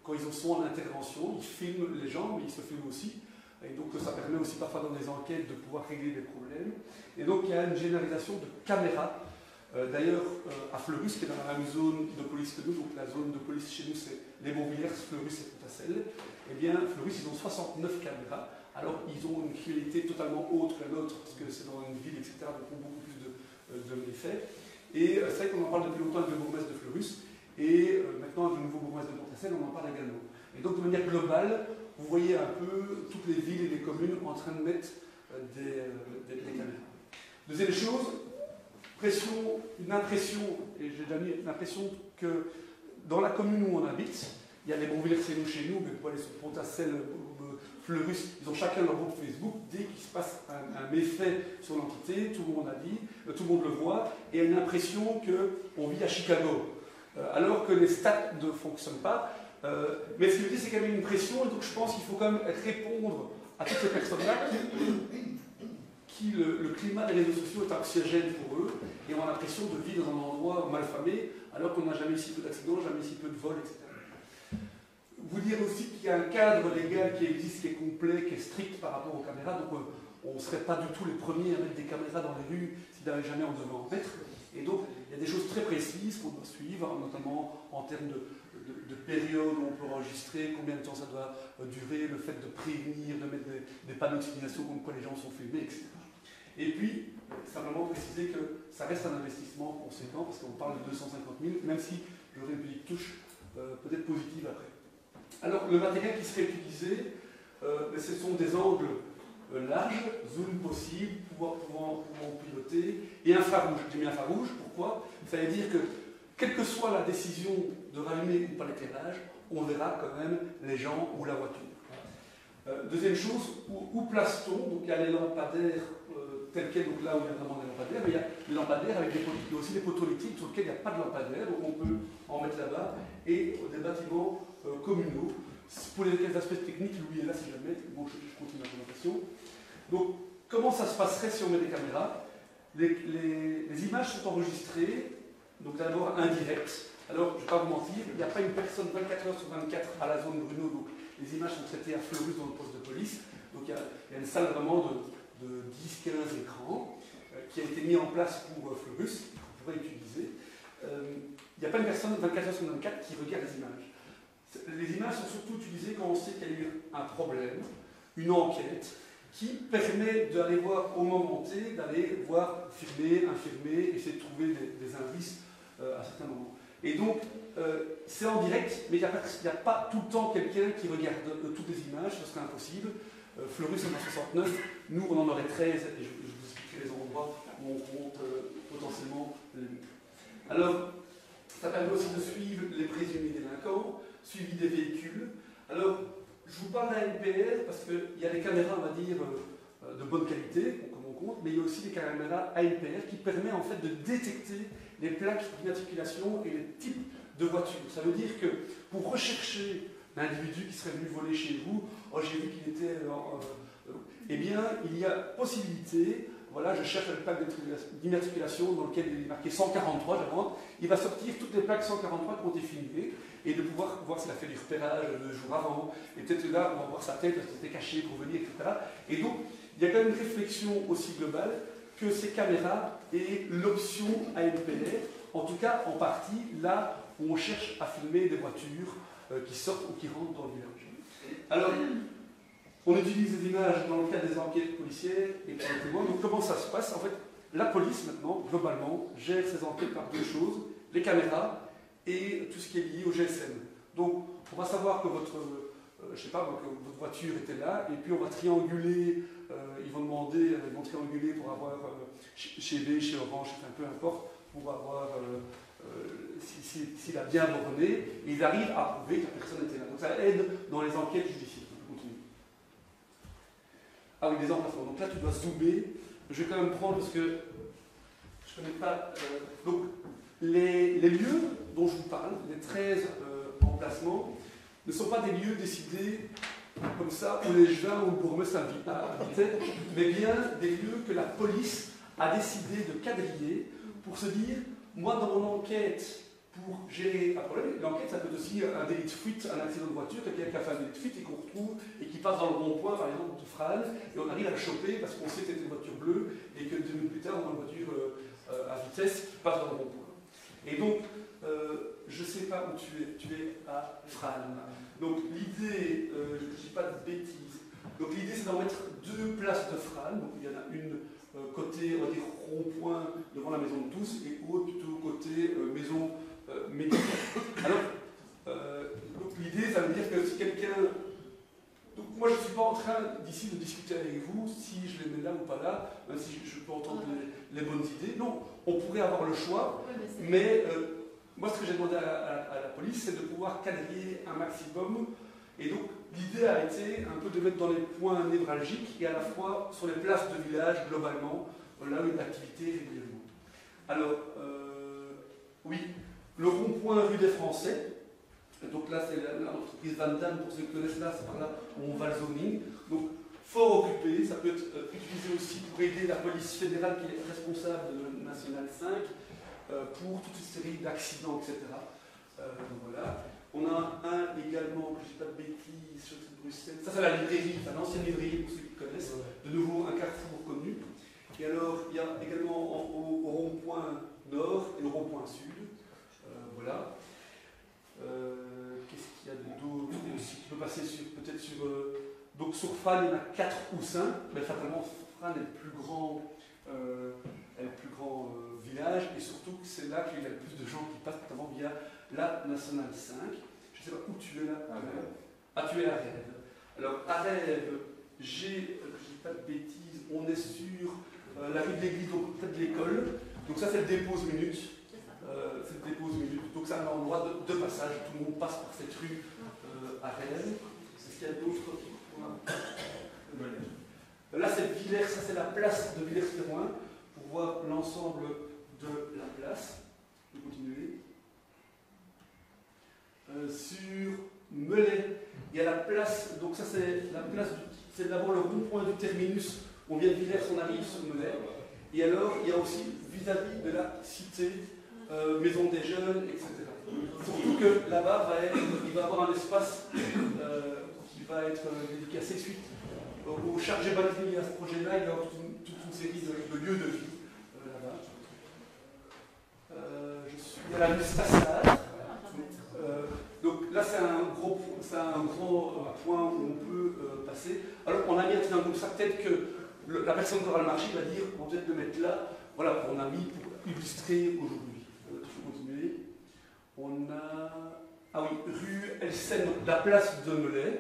quand ils sont en intervention, ils filment les gens, mais ils se filment aussi. Et donc ça permet aussi parfois dans des enquêtes de pouvoir régler des problèmes. Et donc il y a une généralisation de caméras. D'ailleurs, à Fleurus, qui est dans la même zone de police que nous, donc la zone de police chez nous c'est les Bonvillers, Fleurus et Coutassel, eh bien Fleurus, ils ont 69 caméras. Alors ils ont une criminalité totalement autre que la nôtre, parce que c'est dans une ville, etc., donc ils ont beaucoup plus de méfaits. Et c'est vrai qu'on en parle depuis longtemps avec le bourgmestre de Fleurus, et maintenant avec le nouveau bourgmestre de Coutassel, on en parle également. Et donc de manière globale, vous voyez un peu toutes les villes et les communes en train de mettre des caméras. Deuxième chose, une impression, et j'ai déjà mis l'impression que dans la commune où on habite, il y a les Bonvillers chez nous, mais vous pouvez aller sur Pontassel, Fleurus, ils ont chacun leur groupe Facebook. Dès qu'il se passe un méfait sur l'entité, tout le monde a dit, tout le monde le voit, et il y a une impression qu'on vit à Chicago, alors que les stats ne fonctionnent pas. Mais ce que je dis, c'est qu'il y a une pression, et donc je pense qu'il faut quand même répondre à toutes ces personnes-là qui le climat des réseaux sociaux est anxiogène pour eux, et ont l'impression de vivre dans un endroit malfamé, alors qu'on n'a jamais eu si peu d'accidents, jamais eu si peu de vols, etc. Vous dire aussi qu'il y a un cadre légal qui existe, qui est complet, qui est strict par rapport aux caméras, donc on ne serait pas du tout les premiers à mettre des caméras dans les rues si jamais on devait en mettre. Et donc, il y a des choses très précises qu'on doit suivre, notamment en termes de période où on peut enregistrer, combien de temps ça doit durer, le fait de prévenir, de mettre des panneaux de signalisation comme quoi les gens sont filmés, etc. Et puis, simplement préciser que ça reste un investissement conséquent, parce qu'on parle de 250 000, même si le public touche peut-être positive après. Alors, le matériel qui serait utilisé, ce sont des angles larges, zoom possible, pouvant piloter, et infrarouge. J'ai mis infrarouge, pourquoi? Ça veut dire que, quelle que soit la décision de rallumer ou pas l'éclairage, on verra quand même les gens ou la voiture. Deuxième chose, où place-t-on? Donc il y a les lampadaires tels quels, donc là où il y a vraiment des lampadaires, mais il y a les lampadaires avec il y a aussi les poteaux électriques sur lesquels il n'y a pas de lampadaires, donc on peut en mettre là-bas, et des bâtiments communaux. Pour les aspects techniques, Louis est là si jamais, bon, je continue la présentation. Donc, comment ça se passerait si on met des caméras? Les images sont enregistrées, donc d'abord indirectes. Alors, je ne vais pas vous mentir, il n'y a pas une personne 24 heures sur 24 à la zone Bruno, donc les images sont traitées à Fleurus dans le poste de police. Donc, il y a une salle vraiment de 10-15 écrans qui a été mis en place pour Fleurus, qu'on pourrait utiliser. Il n'y a pas une personne 24 heures sur 24 qui regarde les images. Les images sont surtout utilisées quand on sait qu'il y a eu un problème, une enquête, qui permet d'aller voir au moment T, d'aller voir filmer, infirmer, essayer de trouver des indices à certains moments. Et donc, c'est en direct, mais il n'y a pas tout le temps quelqu'un qui regarde toutes les images, ce serait impossible. Fleurus en 69, nous on en aurait 13, et je vous expliquerai les endroits où on compte potentiellement les limites. Alors, ça permet aussi de suivre les présumés délinquants, suivi des véhicules. Alors, je vous parle d'un NPR parce qu'il y a des caméras, on va dire, de bonne qualité, comme on compte, mais il y a aussi des caméras ANPR qui permettent en fait de détecter les plaques d'immatriculation et les types de voitures. Ça veut dire que pour rechercher l'individu qui serait venu voler chez vous, oh, j'ai vu qu'il était... eh bien, il y a possibilité, voilà, je cherche une plaque d'immatriculation dans laquelle il est marqué 143, j'invente, il va sortir toutes les plaques 143 qui ont été filmées, et de pouvoir voir s'il a fait du repérage le jour avant, et peut-être là, on va voir sa tête parce qu'il était caché pour venir, etc. Et donc, il y a quand même une réflexion aussi globale que ces caméras aient l'option ANPR, en tout cas en partie là où on cherche à filmer des voitures qui sortent ou qui rentrent dans le village. Alors, on utilise des images dans le cadre des enquêtes policières et pour les témoins. Donc comment ça se passe? En fait, la police maintenant, globalement, gère ses enquêtes par deux choses, les caméras et tout ce qui est lié au GSM. Donc, on va savoir que votre voiture était là, et puis on va trianguler, ils vont trianguler pour avoir, chez B, chez Orange, peu importe, pour avoir, s'il a bien borné, et ils arrivent à prouver que la personne était là. Donc ça aide dans les enquêtes judiciaires. On continue. Ah oui, des emplacements. Donc là, tu dois zoomer. Je vais quand même prendre, parce que je ne connais pas... donc, les lieux dont je vous parle, les 13 emplacements, ne sont pas des lieux décidés comme ça, où les gens ou le bourgmestre habitaient, mais bien des lieux que la police a décidé de quadriller pour se dire, moi dans mon enquête, pour gérer un problème, l'enquête ça peut être aussi un délit de fuite, un accident de voiture, quelqu'un qui a fait un délit de fuite et qu'on retrouve et qui passe dans le rond-point, par exemple, de Frane, et on arrive à le choper parce qu'on sait que c'était une voiture bleue et que 2 minutes plus tard, on a une voiture à vitesse qui passe dans le rond-point. Et donc, je ne sais pas où tu es à Frane. Donc l'idée, je ne dis pas de bêtises, donc l'idée c'est d'en mettre 2 places de Frane, donc il y en a une côté, on va dire, rond-point devant la maison de tous, et autre plutôt côté maison médicale. Alors, donc l'idée, ça veut dire que si quelqu'un... Donc moi je ne suis pas en train d'ici de discuter avec vous si je les mets là ou pas là, même si je peux entendre les bonnes idées. Non, on pourrait avoir le choix, mais moi ce que j'ai demandé à la police, c'est de pouvoir quadriller un maximum. Et donc l'idée a été un peu de mettre dans les points névralgiques et à la fois sur les places de village globalement, là où il y a une activité régulièrement. Alors, oui, le rond-point rue des Français. Donc là, c'est l'entreprise Van Damme, pour ceux qui connaissent là, c'est par là où on va le zoning. Donc, fort occupé, ça peut être utilisé aussi pour aider la police fédérale qui est responsable de National 5 pour toute une série d'accidents, etc. Donc voilà. On a un également, que je ne dis pas de bêtises, sur Bruxelles. Ça, c'est la librairie, enfin, l'ancienne librairie, pour ceux qui connaissent. De nouveau, un carrefour connu. Et alors, il y a également au rond-point nord et au rond-point sud. Voilà. Qu'est-ce qu'il y a d'autre aussi? Tu peux passer peut-être sur... donc sur Frane, il y en a 4 ou 5, mais fatalement Frane est le plus grand, village, et surtout c'est là qu'il y a le plus de gens qui passent, notamment via la Nationale 5. Je ne sais pas où tu es là. Ah, tu es à Rêve. Alors à Rêve, je ne dis pas de bêtises, on est sur la rue de l'église, donc près de l'école. Donc ça c'est le dépose minute. C'est le dépose minute. Donc c'est un endroit de passage, tout le monde passe par cette rue à Rêve. Est-ce qu'il y a d'autres points? Là c'est Villers, ça c'est la place de Villers-Pérouin, pour voir l'ensemble de la place. Je vais continuer. Sur Melay, il y a la place, donc ça c'est la place, c'est d'abord le rond-point du terminus. On vient de Villers, on arrive sur Melay. Et alors il y a aussi vis-à-vis de la cité, maison des jeunes, etc. Surtout que là-bas, il va y avoir un espace qui va être dédicacé suite au chargé bâti à ce projet-là. Il y a toute une série de lieux de vie là-bas. Je suis à la Mustachade. Donc là, c'est un gros point où on peut passer. Alors, on a mis un triangle comme ça peut-être que la personne qui aura le marché va dire, on va peut-être le mettre là, voilà, on a mis pour illustrer aujourd'hui. Je vais continuer. On a, ah oui, rue Elsen, la place de Melay,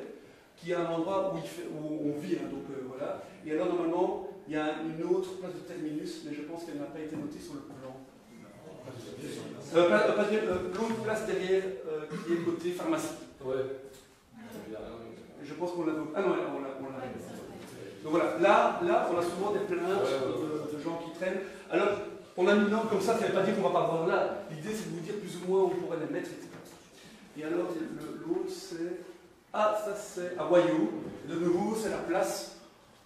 qui est un endroit où on vit, hein, donc voilà. Et alors normalement, il y a une autre place de terminus, mais je pense qu'elle n'a pas été notée sur le plan. L'autre place derrière, qui est côté pharmacie. Ouais. Je pense qu'on l'a. Ah non, on l'a. Donc voilà, là, on a souvent des plaintes de gens qui traînent. Alors, on a mis une langue comme ça ne veut pas dire qu'on ne va pas voir là. L'idée, c'est de vous dire plus ou moins où on pourrait les mettre, etc. Et alors, l'autre, c'est. Ah, ça, c'est à Wayo. De nouveau, c'est la place.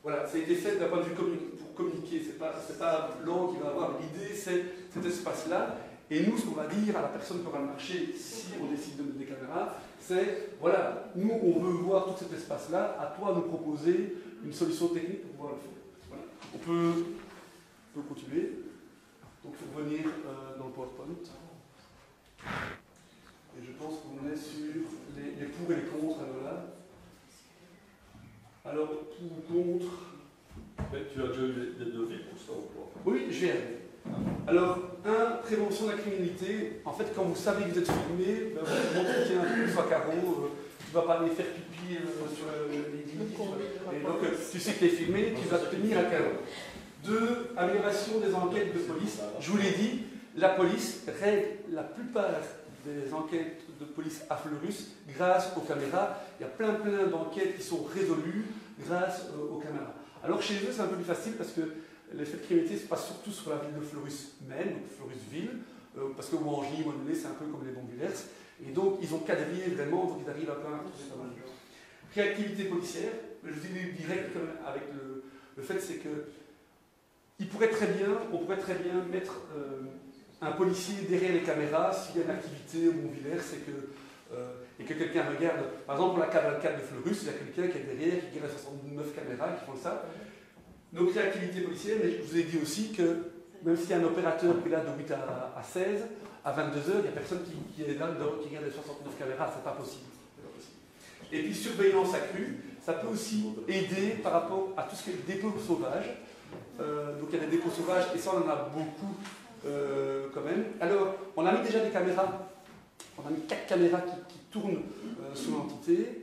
Voilà, ça a été fait d'un point de vue pour communiquer. C'est pas Blanc qui va avoir. L'idée, c'est cet espace-là. Et nous, ce qu'on va dire à la personne qui aura le marché, si on décide de mettre des caméras, c'est voilà, nous, on veut voir tout cet espace-là. À toi de nous proposer une solution technique pour pouvoir le faire. Voilà. On peut continuer. Donc, il faut revenir dans le PowerPoint. Et je pense qu'on est sur les pour et les contre. Alors, pour ou contre. Mais tu as déjà eu des devis pour ça ou pas? Oui, je vais y arriver. Alors, prévention de la criminalité. En fait, quand vous savez que vous êtes filmé, ben, vous montrez qu'il y a un truc soit carreau, tu ne vas pas aller faire pipi sur les lits. Et donc, tu sais que tu es filmé, tu vas te tenir à carreau. 2, amélioration des enquêtes de police. Je vous l'ai dit, la police règle la plupart des enquêtes de police à Fleurus grâce aux caméras. Il y a plein d'enquêtes qui sont résolues grâce aux caméras. Alors chez eux, c'est un peu plus facile parce que les faits de criminalité se passent surtout sur la ville de Fleurus même, donc Fleurus-Ville, parce que Ouangely, Montpellier, c'est un peu comme les Bambulers. Et donc, ils ont quadrillé vraiment, donc ils arrivent à quand même trouver pas mal de choses. Réactivité policière, je vous dirais avec le fait, c'est que on pourrait très bien mettre un policier derrière les caméras s'il y a une activité au Montpellier, et que quelqu'un regarde. Par exemple, pour la cavalcade de Fleurus, il y a quelqu'un qui est derrière, qui a 69 caméras qui font ça. Donc, réactivité policière, mais je vous ai dit aussi que même s'il y a un opérateur qui est là de 8 à 16, à 22h, il n'y a personne qui est là, qui regarde les 69 caméras, c'est pas possible. Et puis, surveillance accrue, ça peut aussi aider par rapport à tout ce qui est dépôt sauvage. Donc, il y a des dépôts sauvages, et ça, on en a beaucoup quand même. Alors, on a mis déjà des caméras, on a mis 4 caméras qui tournent sous l'entité.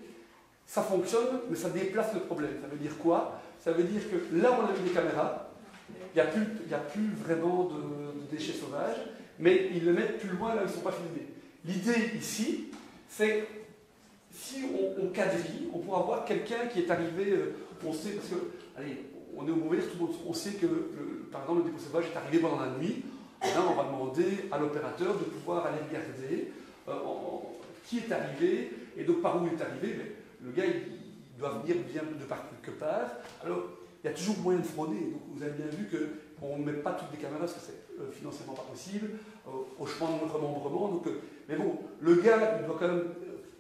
Ça fonctionne, mais ça déplace le problème. Ça veut dire quoi? Ça veut dire que là où on a mis des caméras, il n'y a plus vraiment de déchets sauvages, mais ils le mettent plus loin là où ils ne sont pas filmés. L'idée ici, c'est si on quadrille, on pourra voir quelqu'un qui est arrivé, on sait, parce que, allez, on est au Montpellier, tout le monde, on sait que, par exemple, le dépôt sauvage est arrivé pendant la nuit. Et là, on va demander à l'opérateur de pouvoir aller regarder qui est arrivé, et donc par où il est arrivé. Mais le gars, il doit venir bien de par quelque part. Alors, il y a toujours moyen de frauder. Donc, vous avez bien vu qu'on ne met pas toutes les caméras parce que c'est financièrement pas possible, au chemin de remembrement. Donc, mais bon, le gars, il doit quand même.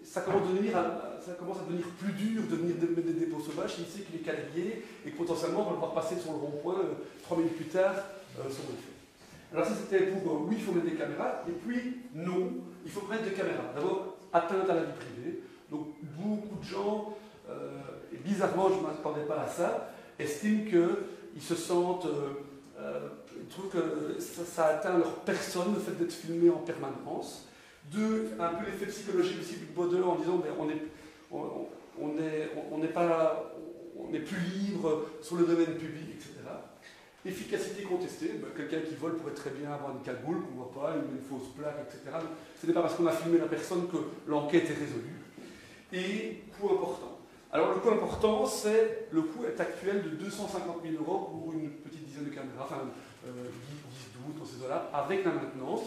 Ça commence à devenir plus dur de venir mettre des dépôts sauvages. Il sait qu'il est quadrillé et que potentiellement, on va le voir passer sur le rond-point 3 minutes plus tard sur le fait. Alors, ça, c'était pour oui, il faut mettre des caméras. Et puis, non, il faut mettre des caméras. D'abord, atteinte à la vie privée. Donc, beaucoup de gens, et bizarrement, je ne m'attendais pas à ça, estiment qu'ils se sentent. Ils trouvent que ça atteint leur personne, le fait d'être filmé en permanence. 2, un peu l'effet psychologique aussi du Baudelaire en disant on n'est plus libre sur le domaine public, etc. Efficacité contestée, quelqu'un qui vole pourrait très bien avoir une cagoule qu'on ne voit pas, une fausse plaque, etc. Ce n'est pas parce qu'on a filmé la personne que l'enquête est résolue. Et coût important. Alors le coût important, c'est le coût est actuel de 250 000 € pour une petite dizaine de caméras, enfin 10, 12 dans ces eaux-là, avec la maintenance.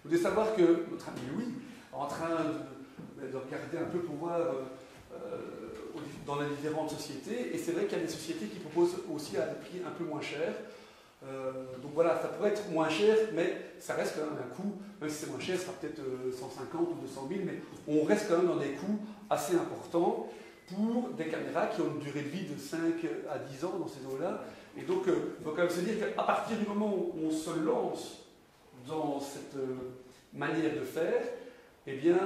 Vous devez savoir que notre ami Louis est en train de regarder un peu pour voir dans les différentes sociétés, et c'est vrai qu'il y a des sociétés qui proposent aussi à des prix un peu moins chers. Donc voilà, ça pourrait être moins cher, mais ça reste quand même un coût, même si c'est moins cher, ça sera peut-être 150 ou 200 000, mais on reste quand même dans des coûts assez importants pour des caméras qui ont une durée de vie de 5 à 10 ans dans ces eaux-là. Et donc, il faut quand même se dire qu'à partir du moment où on se lance dans cette manière de faire, eh bien,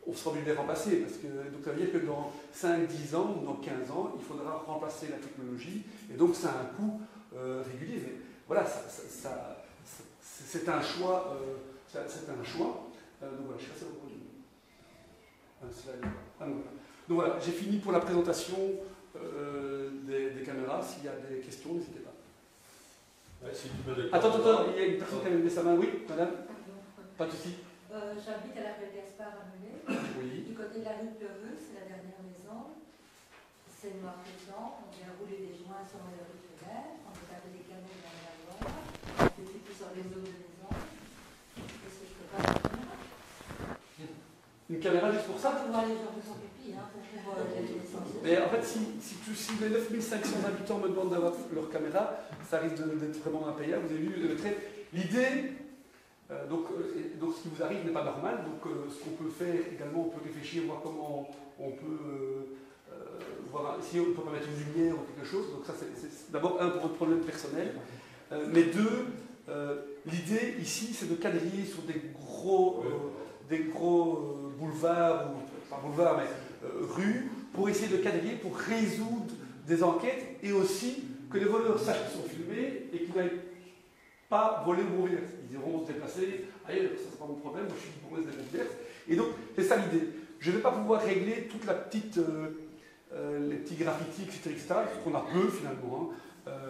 on sera obligé de les remplacer, parce que donc ça veut dire que dans 5, 10 ans ou dans 15 ans, il faudra remplacer la technologie, et donc ça a un coût régulier. Mais voilà, c'est un choix. Donc voilà, je sais pas si donc voilà, j'ai fini pour la présentation des caméras. S'il y a des questions, n'hésitez pas. Ouais, si tu veux Attends, il y a une personne qui a levé sa main. Oui, madame? Pas de souci. J'habite à la rue Gaspard à Melay. Oui. Du côté de la rue Pleureux, c'est la dernière maison. C'est noir et blanc. On vient rouler des joints sur les rues de fenêtres. On peut garder des canaux dans la loi. On fait tout sur les eaux de maison. Qu'est-ce que je peux pas faire? Une caméra juste pour ça? Pour voir les gens qui sont pipis, hein, pour les essentiels. Mais en fait, si les 9500 habitants me demandent d'avoir leur caméra, ça risque d'être vraiment impayable. Vous avez vu le trait. L'idée, donc ce qui vous arrive n'est pas normal. Donc ce qu'on peut faire également, on peut réfléchir, voir comment on peut voir si on ne peut pas mettre une lumière ou quelque chose. Donc ça, c'est d'abord un pour votre problème personnel. Mais deux, l'idée ici, c'est de quadriller sur des gros boulevards, ou pas boulevards, mais rues, pour essayer de quadriller, pour résoudre des enquêtes, et aussi que les voleurs sachent qu'ils sont filmés et qu'ils n'aillent pas voler ou mourir. Ils iront se déplacer ailleurs, ça c'est pas mon problème, moi je suis pour se déplacer. Et donc, c'est ça l'idée. Je ne vais pas pouvoir régler toute la petite, les petits graffitis, etc., qu'on a peu finalement.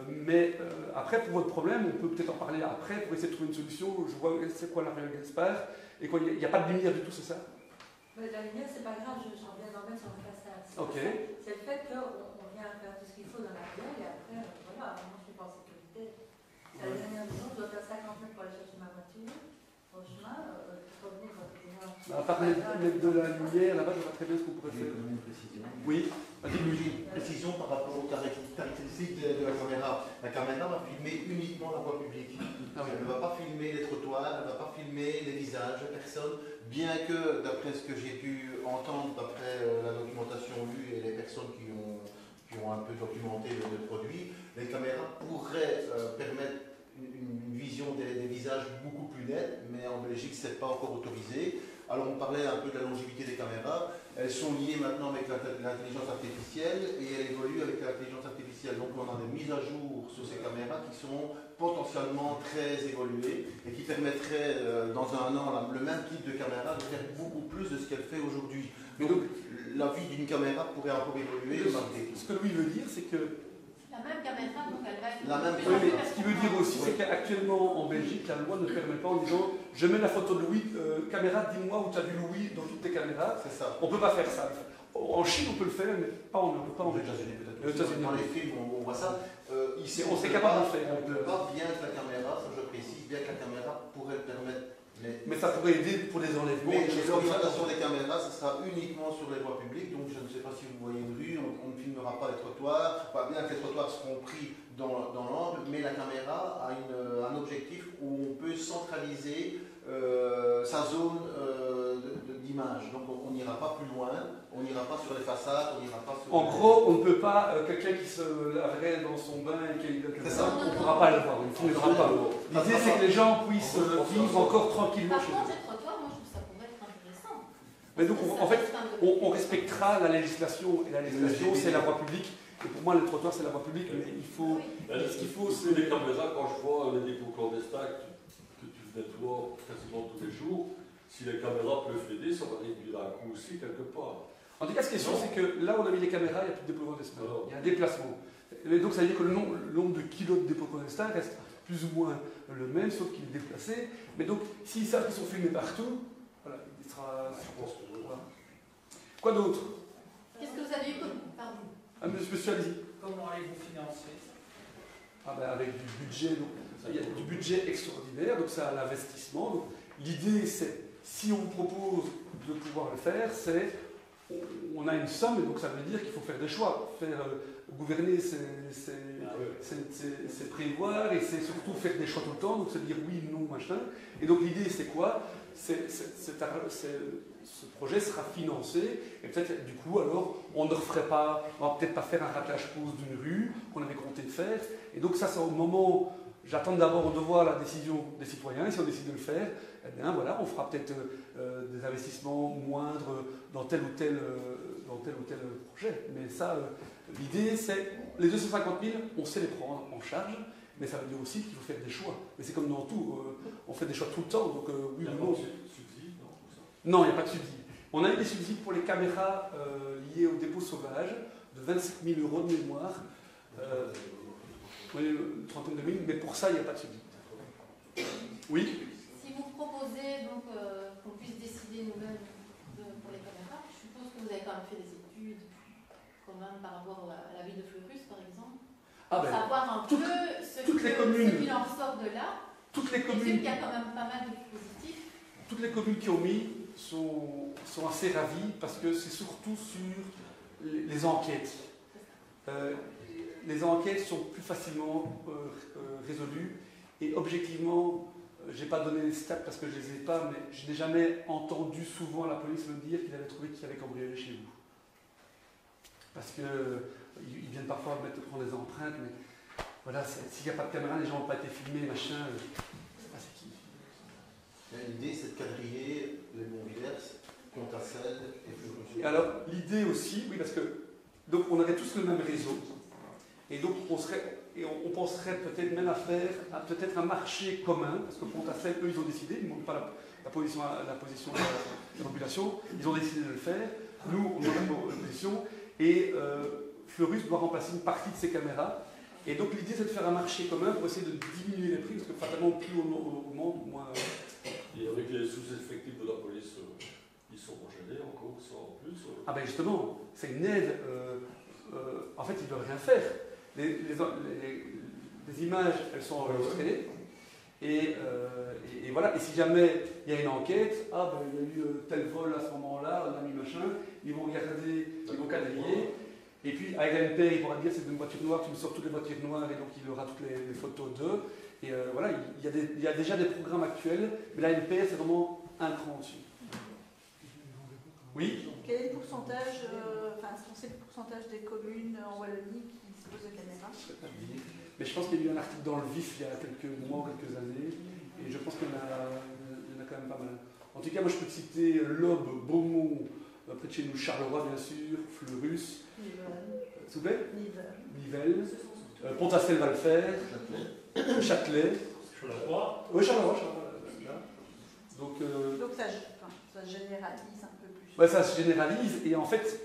Mais après, pour votre problème, on peut peut-être en parler après pour essayer de trouver une solution. Je vois c'est quoi la rue Gaspard. Et quoi, il n'y a pas de lumière du tout, c'est ça? La lumière, c'est pas grave, j'en viens d'en mettre sur la façade. Ok. C'est le fait qu'on vient faire tout ce qu'il faut dans la lumière et après, voilà, moi je suis pas en sécurité. C'est la dernière maison, je dois faire 50 mètres pour aller chercher ma voiture. Au chemin, pour revenir dans le chemin. À part mettre de la lumière, là-bas, je vois très bien ce qu'on pourrait faire. Une précision. Oui, Une précision par rapport aux caractéristiques de la caméra. La caméra va filmer uniquement la voie publique. Elle ne va pas filmer les trottoirs, elle ne va pas filmer les visages de personnes, bien que, d'après ce que j'ai pu entendre, d'après la documentation lue et les personnes qui ont un peu documenté le produit, les caméras pourraient permettre une vision des visages beaucoup plus nette, mais en Belgique, ce n'est pas encore autorisé. Alors on parlait un peu de la longévité des caméras. Elles sont liées maintenant avec l'intelligence artificielle et elles évoluent avec l'intelligence artificielle. Donc on a des mises à jour sur ces caméras qui sont potentiellement très évoluées et qui permettraient dans un an le même type de caméra de faire beaucoup plus de ce qu'elle fait aujourd'hui. Donc la vie d'une caméra pourrait encore évoluer. Ce que Louis veut dire, c'est que La même caméra, donc elle va être. Oui, mais ce qui veut dire aussi, c'est qu'actuellement en Belgique, la loi ne permet pas en disant je mets la photo de Louis, caméra, dis-moi où tu as vu Louis dans toutes tes caméras. C'est ça. On ne peut pas faire ça. En Chine, on peut le faire, mais pas en Europe, pas en Belgique. Dans les films, on voit ça. Ici, on serait capable de le faire. On ne peut pas, bien que la caméra, ça je précise, bien que la caméra pourrait permettre. Mais ça pourrait aider pour les enlèvements. Mais l'orientation des caméras, ce sera uniquement sur les voies publiques. Donc je ne sais pas si vous voyez une rue, on ne filmera pas les trottoirs. Pas bien que les trottoirs seront pris dans l'angle, mais la caméra a un objectif où on peut centraliser sa zone d'image. Donc on n'ira pas plus loin, on n'ira pas sur les façades, on n'ira pas sur... En gros, on ne peut pas, quelqu'un qui se laverait dans son bain et qui a on ne pourra pas le voir, on ne filmera pas. L'idée c'est que les gens puissent vivre encore tranquillement chez eux. Par contre, les trottoirs, moi je trouve ça pourrait être intéressant. Mais donc en fait, on respectera la législation, et la législation c'est la voie publique. Et pour moi, le trottoir c'est la voie publique, mais il faut... Ce qu'il faut, c'est... Les caméras, quand je vois les dépôts clandestins que tu nettoies quasiment tous les jours, si les caméras peuvent aider, ça va réduire un coût aussi quelque part. En tout cas, ce qui est sûr, c'est que là où on a mis les caméras, il n'y a plus de dépôt clandestin. Il y a un déplacement. Et donc ça veut dire que le nombre de kilos de dépôt clandestin reste plus ou moins le même, sauf qu'il est déplacé. Mais donc, s'ils savent qu'ils sont filmés partout, voilà, il sera... Voilà. Quoi d'autre? Qu'est-ce que vous avez eu comme... Pardon. Monsieur, allez-y. Comment allez-vous financer ça? Avec du budget, donc, il y a du budget extraordinaire, donc c'est un investissement. L'idée, c'est, si on propose de pouvoir le faire, c'est, on a une somme, et donc ça veut dire qu'il faut faire des choix. Gouverner, c'est prévoir, et c'est surtout faire des choix tout le temps, donc c'est dire oui, non, machin. Et donc l'idée, c'est quoi? Ce projet sera financé, et peut-être du coup, alors, on ne referait pas, on va peut-être pas faire un rattachage pause d'une rue qu'on avait compté de faire. Et donc ça, c'est au moment, j'attends d'abord de voir la décision des citoyens, et si on décide de le faire, eh bien voilà, on fera peut-être des investissements moindres dans tel ou tel projet. Mais ça, l'idée c'est, les 250 000, on sait les prendre en charge, mais ça veut dire aussi qu'il faut faire des choix. Mais c'est comme dans tout, on fait des choix tout le temps, donc oui ou non. Non, il n'y a pas de subside. On a eu des subsides pour les caméras liées au dépôt sauvage, de 25 000 € de mémoire. Oui, une trentaine de mille, mais pour ça, il n'y a pas de subside. Oui. Si vous proposez donc qu'on puisse décider nous-mêmes pour les caméras, je suppose que vous avez quand même fait des études, quand même, par rapport à la ville de Fleurus, par exemple, pour savoir un peu ce qu'il en ressort de là. Toutes les communes. Il y a quand même pas mal de dispositifs. Toutes les communes qui ont mis sont assez ravies parce que c'est surtout sur les enquêtes. Les enquêtes sont plus facilement résolues et objectivement, je n'ai pas donné les stats parce que je ne les ai pas, mais je n'ai jamais entendu souvent la police me dire qu'il avait trouvé qui avait cambriolé chez vous. Parce qu'ils viennent parfois prendre des empreintes, mais voilà, s'il n'y a pas de caméra, les gens n'ont pas été filmés, machin, c'est pas c'est qui. L'idée c'est de quadriller les Montvillers, Contacelle et Fleurus. Alors l'idée aussi, oui, parce que donc on aurait tous le même réseau. Et donc, on penserait peut-être même à faire peut-être un marché commun, parce que Pontafel, eux, ils ont décidé, ils ne montrent pas la position de la population, ils ont décidé de le faire. Nous, on a la position, et Fleurus doit remplacer une partie de ses caméras. Et donc, l'idée, c'est de faire un marché commun pour essayer de diminuer les prix, parce que fatalement, plus on augmente, moins. Et avec les sous-effectifs de la police, ils seront gênés encore, ça en plus. Ah ben justement, c'est une aide. En fait, ils ne doivent rien faire. Les images, elles sont enregistrées, et voilà. Et si jamais il y a une enquête, il y a eu tel vol à ce moment-là, on a mis machin, ils vont regarder, ils vont quadriller, et puis avec la NPR, il pourra dire c'est une voiture noire, tu me sors toutes les voitures noires, et donc il aura toutes les photos d'eux. Et voilà, il y a déjà des programmes actuels, mais la NPR, c'est vraiment un cran dessus. Oui. Quel est le pourcentage, est-ce le pourcentage des communes en Wallonie qui disposent de caméras? Mais je pense qu'il y a eu un article dans le vif il y a quelques mois, quelques années, et je pense qu'il y en a quand même pas mal. En tout cas, moi je peux te citer L'Aube, Beaumont, près de chez nous, Charleroi bien sûr, Fleurus, s'il vous plaît, Nivelles, Pontafel va le faire, Châtelet, Charleroi. Oui, Charleroi. Donc ça généralise un peu plus. Ouais, ça se généralise, et en fait,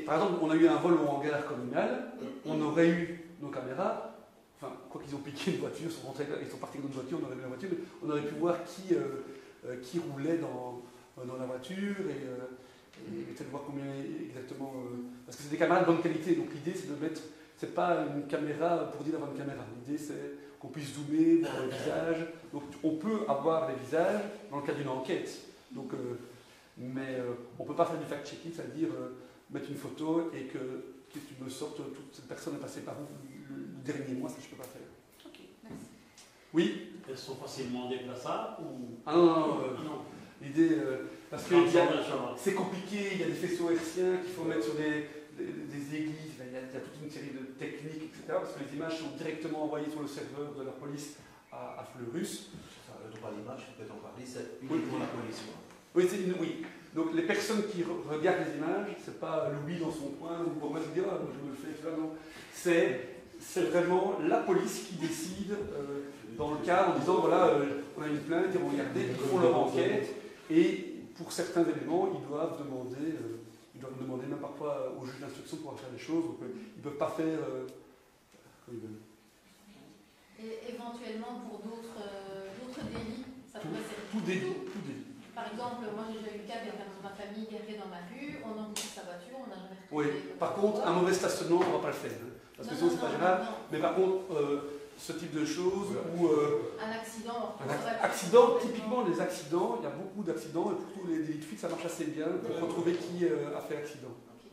par exemple, on a eu un vol au hangar communal, on aurait eu nos caméras, enfin, quoi qu'ils ont piqué une voiture, ils sont partis avec notre voiture, on aurait vu la voiture, mais on aurait pu voir qui roulait dans la voiture, et peut-être voir combien exactement. Parce que c'est des caméras de bonne qualité, donc l'idée c'est de mettre. C'est pas une caméra pour dire d'avoir une caméra, l'idée c'est qu'on puisse zoomer, voir le visage. Donc on peut avoir des visages dans le cadre d'une enquête. Donc, mais on ne peut pas faire du fact-checking, c'est-à-dire mettre une photo et que tu me sortes toute cette personne est passée par où le dernier mois, ça je ne peux pas faire. Ok, merci. Oui. Elles sont facilement déplaçables ou... Ah non. L'idée, parce que c'est compliqué, il y a des faisceaux hertziens qu'il faut mettre sur des églises, il y a toute une série de techniques, etc. Parce que les images sont directement envoyées sur le serveur de la police à Fleurus. Le droit à l'image, peut-être en parler, c'est uniquement la police. Oui, oui. Donc les personnes qui regardent les images, c'est pas Louis dans son coin ou pour moi se dire ah, je me le fais, non. C'est vraiment la police qui décide dans le cas en disant voilà, on a une plainte, ils vont regarder, ils font leur enquête et pour certains éléments, ils doivent demander même parfois au juge d'instruction pour faire des choses, donc ils ne peuvent pas faire comme ils veulent. Et éventuellement pour d'autres délits, ça pourrait servir. Tout délit. Par exemple, moi j'ai déjà eu le cas d'un membre de ma famille garé dans ma rue, on enregistre sa voiture, on a jamais retrouvé. Oui, par contre, un mauvais stationnement, on ne va pas le faire. Parce que sinon, c'est pas grave. Mais par contre, ce type de choses où. Un accident. Accident, typiquement, les accidents, il y a beaucoup d'accidents et pour tous les délits de fuite, ça marche assez bien pour retrouver qui a fait l'accident. Okay.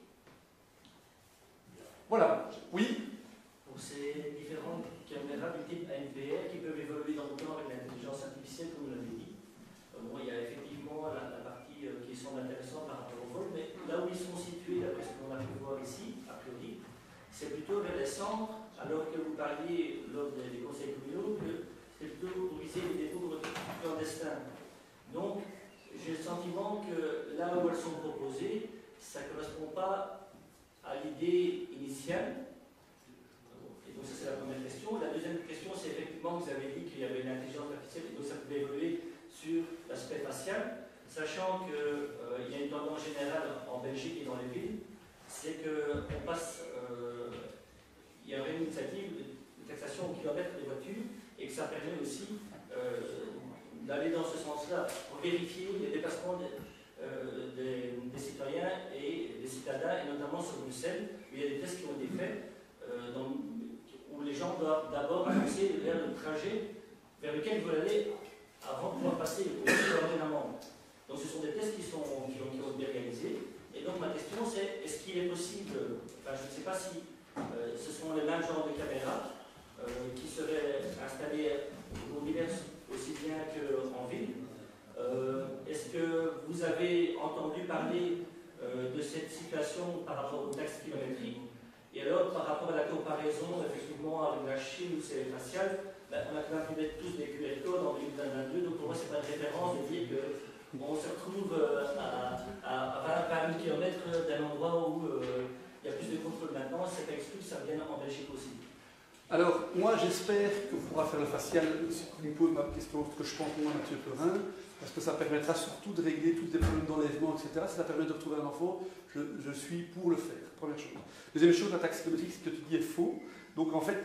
Voilà, oui. Pour ces différentes caméras du type ANPR qui peuvent évoluer dans le temps avec l'intelligence artificielle, comme vous l'avez dit. Il y a effectivement la partie qui semble intéressante par rapport au vol, mais là où ils sont situés, d'après ce qu'on a pu voir ici, a priori, c'est plutôt vers les centres, alors que vous parliez lors des conseils communaux que qu'il y avait une intelligence artificielle, et donc ça pouvait évoluer sur l'aspect facial, sachant qu'il y a une tendance générale en Belgique et dans les villes, c'est qu'on passe, il y aurait une initiative de taxation au kilomètre des voitures, et que ça permet aussi d'aller dans ce sens-là, pour vérifier les déplacements des citoyens et des citadins, et notamment sur Bruxelles, où il y a des tests qui ont été faits, où les gens doivent d'abord annoncer vers le trajet vers lequel ils veulent aller avant de pouvoir passer au kilomètre d'amende. Donc ce sont des tests qui ont été réalisés. Et donc ma question c'est, est-ce qu'il est possible, enfin je ne sais pas si ce sont les mêmes genres de caméras qui seraient installées au divers aussi bien qu'en ville. Est-ce que vous avez entendu parler de cette situation par rapport aux taxes kilométriques? Et alors, par rapport à la comparaison, effectivement, avec la Chine où c'est facial, ben, on a quand même pu mettre tous des QR codes en 2022, donc pour moi, c'est pas une référence de dire qu'on se retrouve à 20 000 km d'un endroit où il y a plus de contrôle maintenant, c'est pas exclu que ça vienne en Belgique aussi. Alors, moi, j'espère qu'on pourra faire le facial, si tu me poses ma question, ce que je pense moi, Mathieu Perrin, parce que ça permettra surtout de régler tous les problèmes d'enlèvement, etc. Si ça permet de retrouver un enfant, je suis pour le faire, première chose. Deuxième chose, la taxe kilométrique, ce que tu dis est faux. Donc, en fait,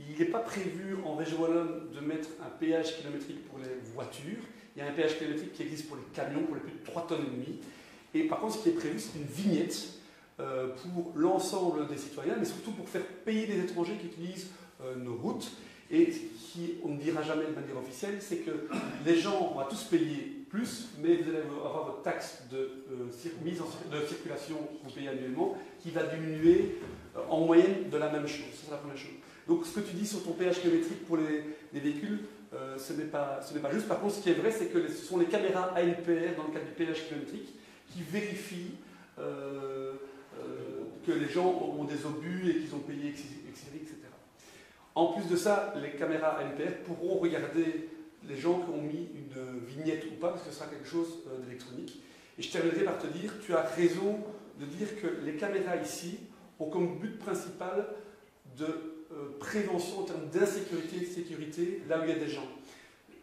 il n'est pas prévu en région wallonne de mettre un péage kilométrique pour les voitures. Il y a un péage kilométrique qui existe pour les camions, pour les plus de 3,5 tonnes. Et par contre, ce qui est prévu, c'est une vignette pour l'ensemble des citoyens, mais surtout pour faire payer des étrangers qui utilisent nos routes. Et ce qui, on ne dira jamais de manière officielle, c'est que les gens, on va tous payer plus, mais vous allez avoir votre taxe de circulation que vous payez annuellement, qui va diminuer en moyenne de la même chose. C'est la première chose. Donc ce que tu dis sur ton péage kilométrique pour les véhicules, ce n'est pas juste. Par contre, ce qui est vrai, c'est que ce sont les caméras ANPR, dans le cadre du péage kilométrique, qui vérifient que les gens ont des obus et qu'ils ont payé, etc. En plus de ça, les caméras ANPR pourront regarder les gens qui ont mis une vignette ou pas, parce que ce sera quelque chose d'électronique. Et je terminerai par te dire, tu as raison de dire que les caméras ici ont comme but principal de prévention en termes d'insécurité et de sécurité, là où il y a des gens.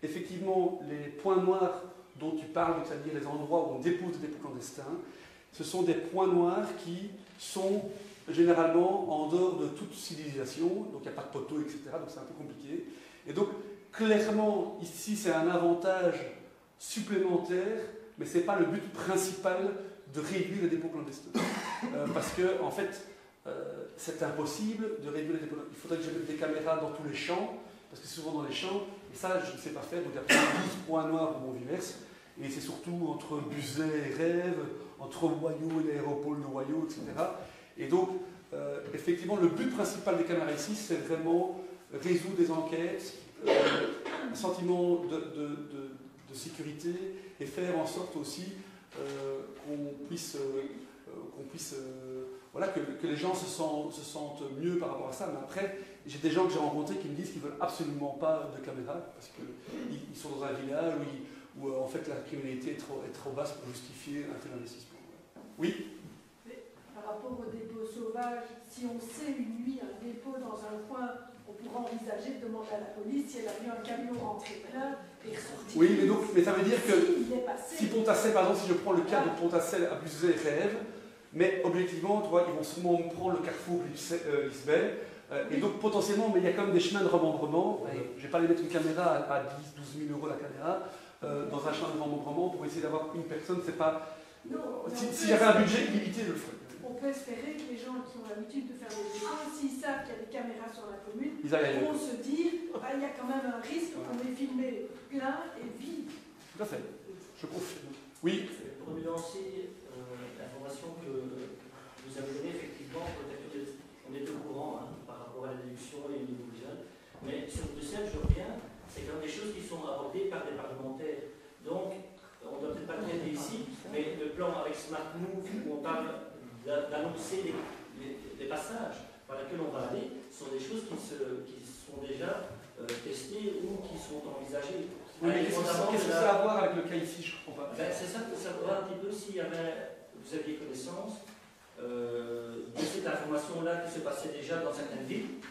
Effectivement, les points noirs dont tu parles, c'est-à-dire les endroits où on dépose des dépôts clandestins, ce sont des points noirs qui sont généralement en dehors de toute civilisation, donc il n'y a pas de poteaux, etc., donc c'est un peu compliqué. Et donc, clairement, ici, c'est un avantage supplémentaire, mais ce n'est pas le but principal de réduire les dépôts clandestins. Parce que, en fait, c'est impossible de réduire les dépôts clandestins. Il faudrait que je mette des caméras dans tous les champs, parce que c'est souvent dans les champs, et ça, je ne sais pas faire, donc il y a plus de 12 points noirs au Mont-Vivers, et c'est surtout entre Buzet et Rêves, entre Wayaux et l'aéroport de Wayaux, etc. Et donc, effectivement, le but principal des caméras ici, c'est vraiment résoudre des enquêtes, un sentiment de sécurité, et faire en sorte aussi qu'on puisse voilà, que les gens se sentent mieux par rapport à ça. Mais après, j'ai des gens que j'ai rencontrés qui me disent qu'ils ne veulent absolument pas de caméras, parce qu'ils sont dans un village où en fait la criminalité est trop basse pour justifier un tel investissement. Oui. Par rapport aux dépôts sauvages, si on sait une nuit un dépôt dans un coin, on pourra envisager de demander à la police si elle a vu un camion rentrer plein et ressortir. Oui, mais ça veut dire que si Pontassel, par exemple, si je prends le cas de Pontassel à Buzet et Rêves, mais objectivement, tu vois, ils vont sûrement prendre le carrefour Lisbeth, et donc potentiellement, mais il y a quand même des chemins de remembrement. Je ne vais pas aller mettre une caméra à 10 000 – 12 000 € la caméra dans un chemin de remembrement pour essayer d'avoir une personne. C'est pas. Si j'avais un budget illimité, je le ferais. On peut espérer que les gens qui ont l'habitude de faire des dépôts, s'ils savent qu'il y a des caméras sur la commune, ils vont se dire il y a quand même un risque qu'on ait filmé plein et vide. Tout à fait, je confirme. Oui. Pour nuancer l'information que vous avez donnée, effectivement, peut-être qu'on est au courant par rapport à la déduction et au niveau jeune, mais sur Bruxelles, je reviens, c'est quand même des choses qui sont abordées par des parlementaires. Donc, on ne doit peut-être pas le traiter ici, mais le plan avec Smart Move, où on parle d'annoncer les passages par lesquels on va aller, sont des choses qui sont déjà testées ou qui sont envisagées. Oui, mais qu'est-ce que ça a à voir avec le cas ici? Je ne comprends pas. C'est ça pour savoir un petit peu si vous aviez connaissance de cette information-là qui se passait déjà dans certaines villes,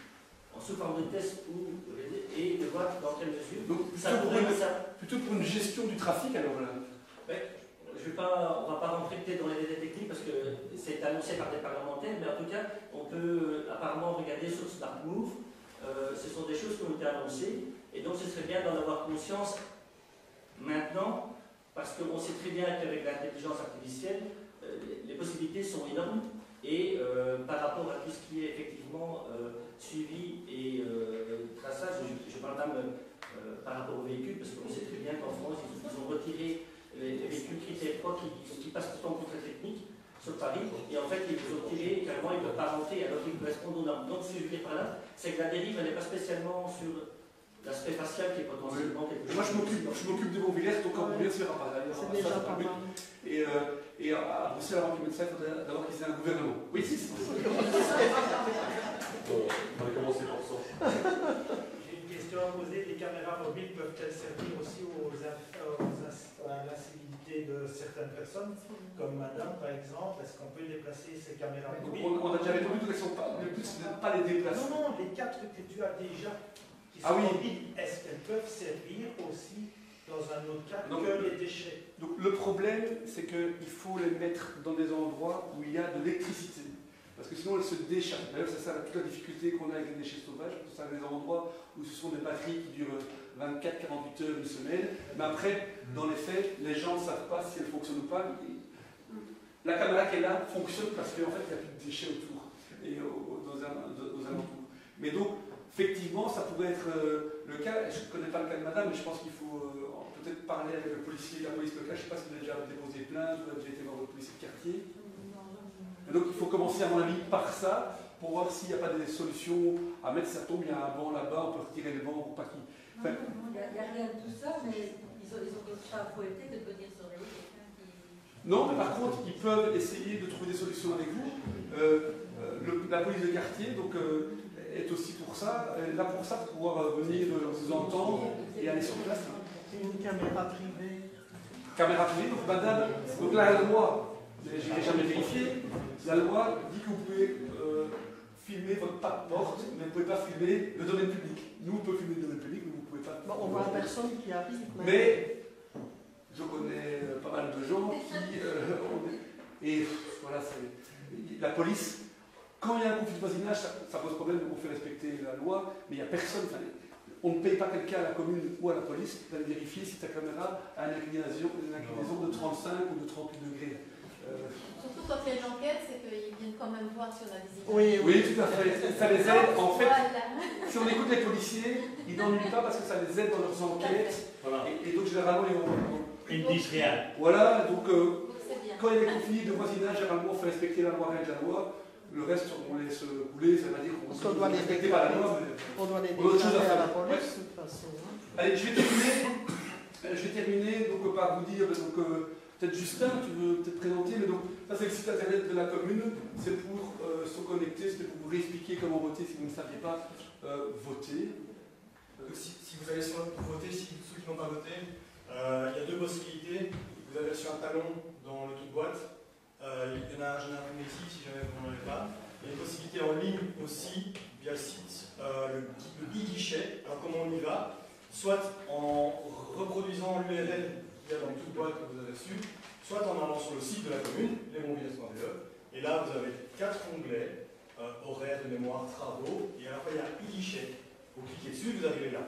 en sous forme de test et de voir dans quelle mesure Donc, ça pourrait... plutôt pour une gestion du trafic, alors là. On ne va pas rentrer peut-être dans les détails techniques parce que c'est annoncé par des parlementaires, mais en tout cas, on peut apparemment regarder sur Smart Move. Ce sont des choses qui ont été annoncées, et donc ce serait bien d'en avoir conscience maintenant, parce qu'on sait très bien qu'avec l'intelligence artificielle, les possibilités sont énormes, et par rapport à tout ce qui est effectivement suivi et traçage, je parle même par rapport aux véhicules, parce qu'on sait très bien qu'en France, ils ont retiré les véhicules critères 3 qui passent pourtant au contrôle technique sur Paris, et en fait ils les ont tirés, carrément ils ne peuvent pas rentrer alors qu'ils correspondent aux normes. Donc ce que je veux dire par là, c'est que la dérive elle n'est pas spécialement sur l'aspect facial qui est potentiellement quelque chose. Moi je m'occupe de Montvillers, donc on vient se faire pas. C'est déjà pas mal. Et à Bruxelles, avant qu'ils mettent ça, il faudrait d'abord qu'ils aient un gouvernement. Oui, si, c'est ça. On va commencer par ça. J'ai une question à poser. Les caméras mobiles peuvent-elles servir aussi à l'incivilité de certaines personnes, comme madame par exemple? Est-ce qu'on peut déplacer ces caméras mobiles? On a déjà répondu toute l'action. Le but, c'est de ne pas les déplacer. Non, les 4 que tu as déjà, qui sont mobiles, est-ce qu'elles peuvent servir aussi dans un autre cas que les déchets? Donc le problème, c'est qu'il faut les mettre dans des endroits où il y a de l'électricité. Parce que sinon, elles se déchargent. D'ailleurs, c'est ça toute la difficulté qu'on a avec les déchets sauvages. C'est des endroits où ce sont des batteries qui durent 24-48 heures, une semaine. Mais après, dans les faits, les gens ne savent pas si elles fonctionnent ou pas. La caméra qui est là fonctionne parce qu'en fait, il n'y a plus de déchets autour et aux alentours. Mais donc, effectivement, ça pourrait être le cas. Je ne connais pas le cas de madame, mais je pense qu'il faut peut-être parler avec le policier, la police locale. Je ne sais pas si vous avez déjà déposé plainte, vous avez déjà été voir votre policier de quartier. Et donc il faut commencer à mon avis par ça, pour voir s'il n'y a pas des solutions à mettre. Ça tombe, il y a un banc là-bas, on peut retirer le banc ou pas qui. Enfin, il n'y a rien de tout ça, mais ils ont pas fouetté de venir surveiller quelqu'un qui... Non, mais par contre, ils peuvent essayer de trouver des solutions avec vous. La police de quartier donc, est aussi pour ça, là pour ça, pour pouvoir venir vous entendre et aller sur place. Une caméra privée. Caméra privée, donc madame, donc là, la loi, je n'ai jamais vérifié, la loi dit que vous pouvez filmer votre pas de porte, mais vous ne pouvez pas filmer le domaine public. Nous, on peut filmer le domaine public, mais vous ne pouvez pas. Bon, on voit la personne qui arrive. Mais je connais pas mal de gens qui. Et voilà, la police, quand il y a un conflit de voisinage, ça pose problème, donc on fait respecter la loi, mais il n'y a personne. On ne paye pas quelqu'un à la commune ou à la police d'aller vérifier si ta caméra a une inclinaison de 35 ou de 38 degrés. Surtout quand il y a une enquête, c'est qu'ils viennent quand même voir si on a des Oui, images. oui, tout à fait. Ça les aide. En fait, voilà. Si on écoute les policiers, ils n'ennuient pas parce que ça les aide dans leurs enquêtes. Voilà. Et donc, généralement, ils ne disent rien. Voilà, donc quand il y a des conflits de voisinage, généralement, on fait respecter la loi avec la loi. Le reste, on laisse couler, ça veut dire qu'on doit les respecter pas la loi. On doit les déclarer à la police, de toute façon. Allez, je vais terminer donc, par vous dire, donc, peut-être Justin, tu veux peut-être présenter, mais donc, ça c'est le site internet de la commune, c'est pour se connecter, c'était pour vous réexpliquer comment voter si vous ne saviez pas voter. Si vous allez sur voter, ceux qui n'ont pas voté, il y a deux possibilités. Vous avez reçu un talon dans le toute-boîte. Il y en a un ici, si jamais vous n'en avez pas. Il y a une possibilité en ligne aussi, via le site, le e-guichet. Alors comment on y va? Soit en reproduisant l'URL qu'il y a dans le toute-boîte que vous avez reçu, soit en allant sur le site de la commune, lesmontvilliers.be. Et là, vous avez 4 onglets, horaires de mémoire, travaux, et à la fois il y a e-guichet. Vous cliquez dessus, vous arrivez là.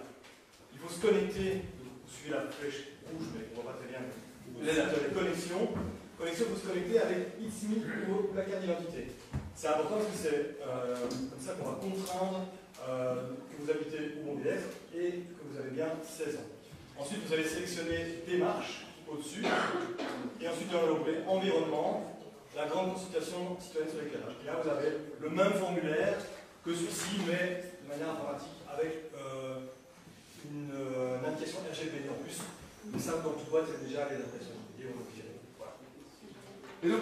Il faut se connecter, vous suivez la flèche rouge, mais on ne voit pas très bien. Vous avez connexion. Connexion, vous se connectez avec XMI ou la carte d'identité. C'est important parce que c'est comme ça qu'on va contraindre que vous habitez au Montvillers et que vous avez bien 16 ans. Ensuite, vous allez sélectionner Démarche au-dessus, et ensuite dans l'onglet Environnement, la grande consultation citoyenne sur l'éclairage. Et là, vous avez le même formulaire que celui-ci, mais de manière informatique, avec une indication RGPD en plus. Mais ça, dans toute boîte, c'est déjà les impressions. Voilà. Et donc,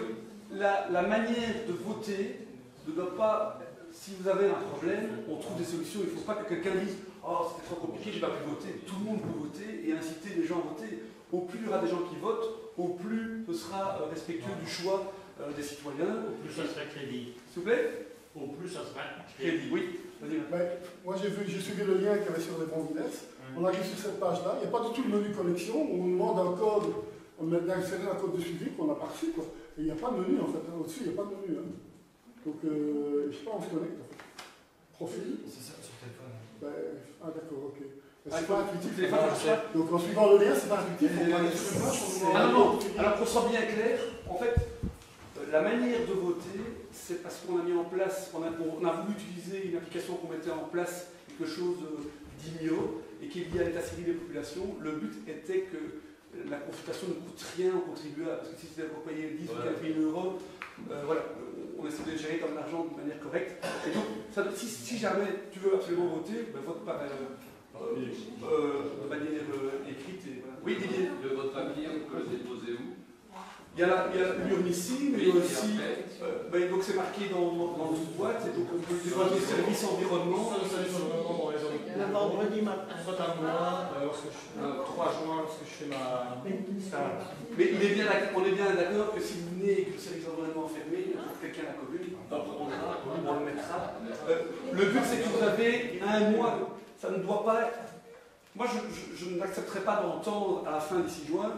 la manière de voter ne doit pas, si vous avez un problème, on trouve des solutions. Il ne faut pas que quelqu'un dise « Oh, c'était trop compliqué, je n'ai pas pu voter ». Tout le monde peut voter et inciter les gens à voter. Au plus il y aura des gens qui votent, au plus ce sera respectueux du choix des citoyens. Au plus ça sera crédible. S'il vous plaît? Au plus ça sera crédible, oui. Moi j'ai suivi le lien qu'il y avait sur les Bonvillers. On arrive sur cette page-là, il n'y a pas du tout le menu connexion, on nous demande un code, on met d'insérer un code de suivi qu'on n'a pas reçu, quoi. Et il n'y a pas de menu en fait, au-dessus il n'y a pas de menu. Donc je ne sais pas où on se connecte en fait. Profil. C'est ça, sur téléphone. Ah d'accord, ok. C'est pas intuitif. Donc en suivant le lien, c'est pas intuitif. Ah non, alors qu'on soit bien clair, en fait, la manière de voter, c'est parce qu'on a mis en place, on a voulu utiliser une application qu'on mettait en place, quelque chose d'IMIO, et qui est lié à l'état civil des populations. Le but était que la consultation ne coûte rien aux contribuables, parce que si c'était pour payer 10 ou 15 000 euros, voilà, on essaie de gérer comme l'argent de manière correcte. Et donc, si jamais tu veux absolument voter, vote par de manière écrite. Et, voilà. Oui, Didier. Le vote papier, on peut le déposer où? Il y a l'urne ici, mais aussi. Donc c'est marqué dans une boîte, et donc on peut déposer les services environnement. Le vendredi matin. Soit un mois, 3 juin, lorsque je fais ma. Mais on est bien d'accord que si vous venez et que le service environnement est fermé, il faut que quelqu'un à la commune, on le mettra. Le but c'est que vous avez un mois, ça ne doit pas. Moi je n'accepterai pas d'entendre à la fin d'ici juin.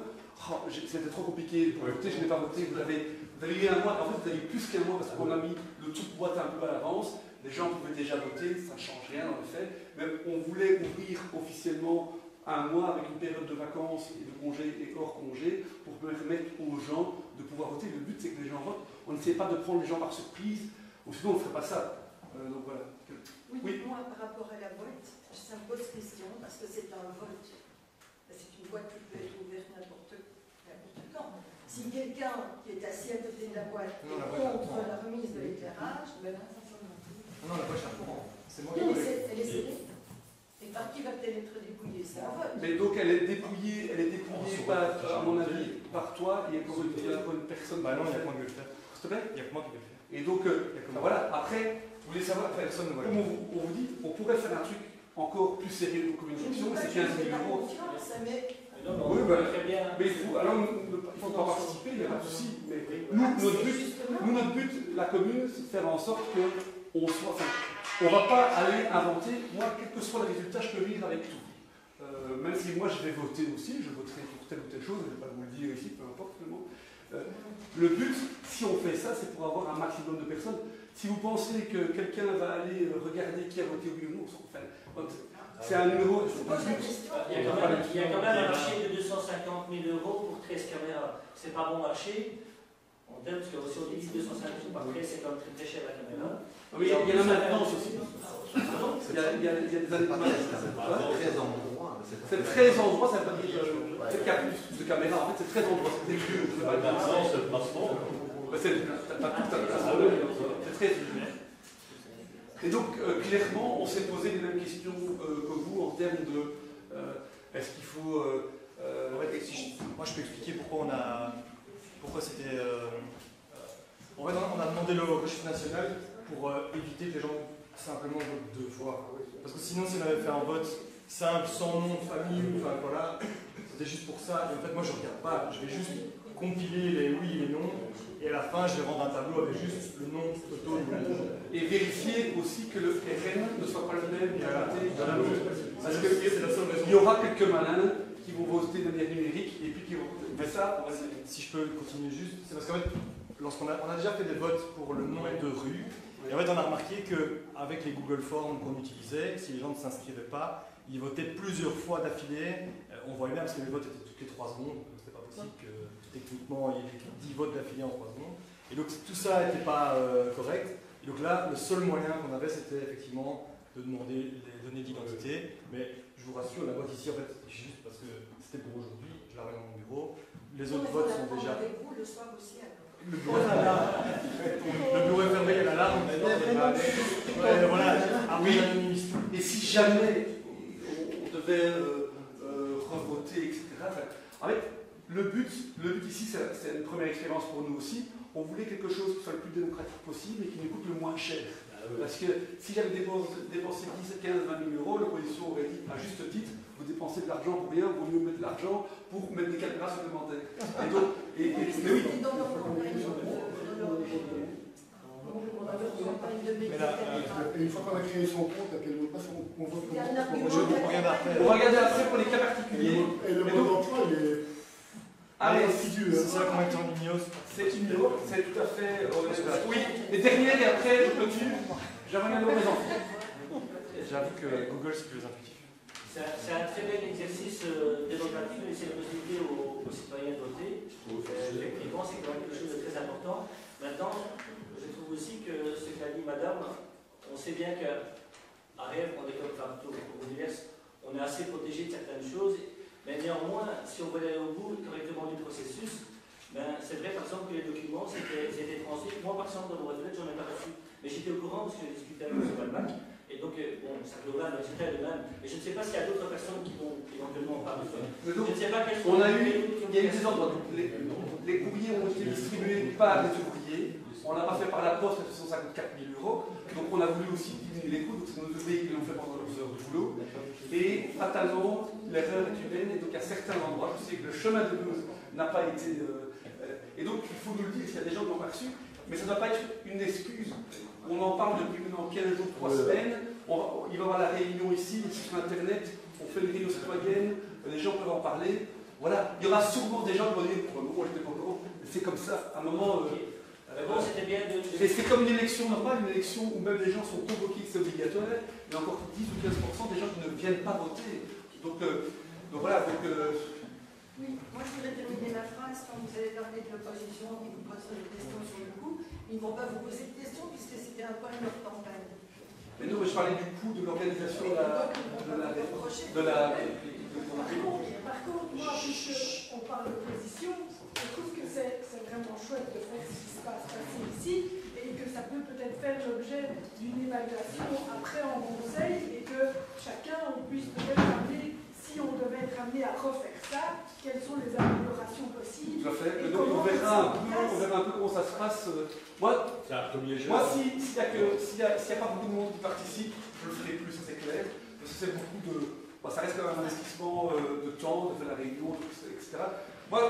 Oh, c'était trop compliqué pour voter, je n'ai pas voté, vous avez eu un mois, en fait vous avez eu plus qu'un mois parce qu'on a mis le truc boîte un peu à l'avance, les gens pouvaient déjà voter, ça ne change rien dans le fait, mais on voulait ouvrir officiellement un mois avec une période de vacances et de congés et hors congés pour permettre aux gens de pouvoir voter. Le but c'est que les gens votent, on n'essaie pas de prendre les gens par surprise, ou sinon on ne ferait pas ça. Donc voilà. Oui, moi par rapport à la boîte, ça me pose question parce que c'est un vote. C'est une boîte qui peut être ouverte n'importe quand. Si quelqu'un qui est assis à côté de la boîte est contre la remise de l'éclairage, ben là, ça sonne. Non, la boîte, je suis au courant. C'est moi qui elle est scellée. Et par qui va-t-elle être dépouillée? C'est un vote. Mais donc elle est dépouillée par, à mon avis, par toi et pour une personne. Bah non, il n'y a que moi qui vais le faire. S'il te plaît? Il n'y a que moi qui vais le faire. Et donc, voilà, après, vous voulez savoir, personne ne voit. Comme on vous dit, on pourrait faire un truc encore plus sérieux de communication, c'est 15 000 euros. Oui, mais il faut pas participer, il n'y a pas de souci. Mais nous, notre but, la commune, c'est de faire en sorte qu'on soit. On ne va pas aller inventer. Moi, quel que soit le résultat, je peux vivre avec tout. Même si moi, je vais voter aussi, je voterai pour telle ou telle chose, je ne vais pas vous le dire ici, peu importe finalement. Le but, si on fait ça, c'est pour avoir un maximum de personnes. Si vous pensez que quelqu'un va aller regarder qui a voté oui ou non, c'est un numéro. Il y a quand même un marché de 250 000 euros pour 13 caméras. C'est pas bon marché. On donne parce que si on dit 250 000 par 13, c'est quand même très cher la caméra. Oui, il y en a maintenant aussi. Il y a des années c'est 13 endroits, ça veut dire peut-être qu'il y a plus de caméras. En fait, c'est 13 endroits. C'est plus. C'est pas le passeport. C'est pas tout à fait. C'est très. Et donc, clairement, on s'est posé les mêmes questions que vous en termes de est-ce qu'il faut. En fait, moi, je peux expliquer pourquoi c'était. En fait, on a demandé le registre national pour éviter que les gens simplement votent 2 fois. Parce que sinon, si on avait fait un vote simple, sans nom de famille, enfin voilà, c'était juste pour ça. Et en fait, moi, je ne regarde pas, je vais juste compiler les oui et les non, et à la fin, je vais rendre un tableau avec juste le nom total. Et vérifier aussi que le RN ne soit pas le même parce qu'il y aura quelques malins qui vont voter de manière numérique et puis qui vont. Mais ça, si je peux continuer juste, c'est parce qu'en fait, lorsqu'on a déjà fait des votes pour le nom de rue, et en fait, on a remarqué qu'avec les Google Forms qu'on utilisait, si les gens ne s'inscrivaient pas, ils votaient plusieurs fois d'affilée. On voyait bien parce que les votes étaient toutes les 3 secondes, donc c'était pas possible que techniquement il y ait 10 votes d'affilée en 3 secondes. Et donc tout ça n'était pas correct. Et donc là, le seul moyen qu'on avait, c'était effectivement de demander les données d'identité. Mais je vous rassure, la boîte ici, en fait, c'était juste parce que c'était pour aujourd'hui, je la remets dans mon bureau. Les autres votes sont déjà. Avec vous le soir aussi, le bureau est fermé, il y a l'alarme. Voilà. Oui. Et si jamais on devait revoter, etc. En fait, le but ici, c'est une première expérience pour nous aussi. On voulait quelque chose qui soit le plus démocratique possible et qui nous coûte le moins cher. Parce que si j'avais dépensé 10, 15, 20 000 euros, l'opposition aurait dit, à juste titre, vous dépensez de l'argent pour rien, vaut mieux mettre de l'argent pour mettre des caméras supplémentaires. Et donc, mais oui. Et une fois qu'on a créé son compte, à quel mot de passe on vote comment? On va regarder après pour les cas particuliers. Et le mot d'emploi, il est. Allez, c'est ça combien de temps d'Ignos? C'est tout à fait. Oui, les dernières et après, je clôture. J'aimerais bien vous présenter. J'avoue que Google, c'est plus intuitif. C'est un très bel exercice démocratique de laisser la possibilité aux citoyens de voter. Effectivement, c'est quand même quelque chose de très important. Maintenant, je trouve aussi que ce qu'a dit Madame, on sait bien qu'à Rêve, on est comme partout au divers, on est assez protégé de certaines choses, mais néanmoins, si on veut aller au bout correctement du processus, ben, c'est vrai par exemple que les documents, c'était transmis. Moi, par exemple, dans mon boîte aux lettres, j'en ai pas reçu. Mais j'étais au courant parce que j'ai discuté avec M. Balmac. Et donc, bon, ça global, c'était le même. Mais je ne sais pas s'il y a d'autres personnes qui vont éventuellement parler de ça. Je ne sais pas quels sont. Il y a eu des endroits. Les courriers ont été distribués par les ouvriers. On l'a pas fait par la poste à 254 000 €. Donc on a voulu aussi diminuer les coûts. Donc c'est nos ouvriers qui l'ont fait pendant leurs heures de boulot. Et fatalement, l'erreur est humaine. Et donc à certains endroits, je sais que le chemin de Meuse n'a pas été. Et donc il faut nous le dire s'il y a des gens qui l'ont pas reçu. Mais ça ne doit pas être une excuse. On en parle depuis maintenant 15 jours, 3 semaines. Il va y avoir la réunion ici, sur Internet. On fait une réunion citoyenne. Les gens peuvent en parler. Voilà. Il y aura sûrement des gens qui vont dire pour le moment, je n'étais pas au courant. C'est comme ça. À un moment. Bon, c'était bien de. C'est comme une élection normale, une élection où même les gens sont convoqués, c'est obligatoire. Il y a encore 10 ou 15% des gens qui ne viennent pas voter. Donc voilà. Oui, moi je voudrais terminer ma phrase quand vous avez parlé de l'opposition et vous posez des questions sur le coup. Ils ne vont pas vous poser de questions puisque c'était un point de leur campagne. Mais non, mais je parlais du coût de l'organisation de la. Par contre, moi, puisqu'on parle d'opposition, je trouve que c'est vraiment chouette de faire ce qui se passe ici et que ça peut peut-être faire l'objet d'une évaluation après en conseil et que chacun puisse peut-être amener, si on devait être amené à refaire ça, quelles sont les améliorations possibles. Tout à fait. Donc on verra un peu comment ça se passe. Moi, s'il n'y a pas beaucoup de monde qui participe, je le ferai plus, ça c'est clair. Parce que c'est beaucoup de. Bon, ça reste quand même un investissement de temps, de faire la réunion, etc. Moi,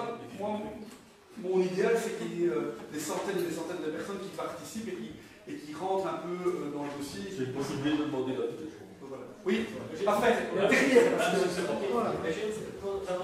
mon idéal, c'est qu'il y ait des centaines et des centaines de personnes qui participent et qui rentrent un peu dans le dossier. C'est une possibilité de demander la tête. Oui, parfait. Derrière. On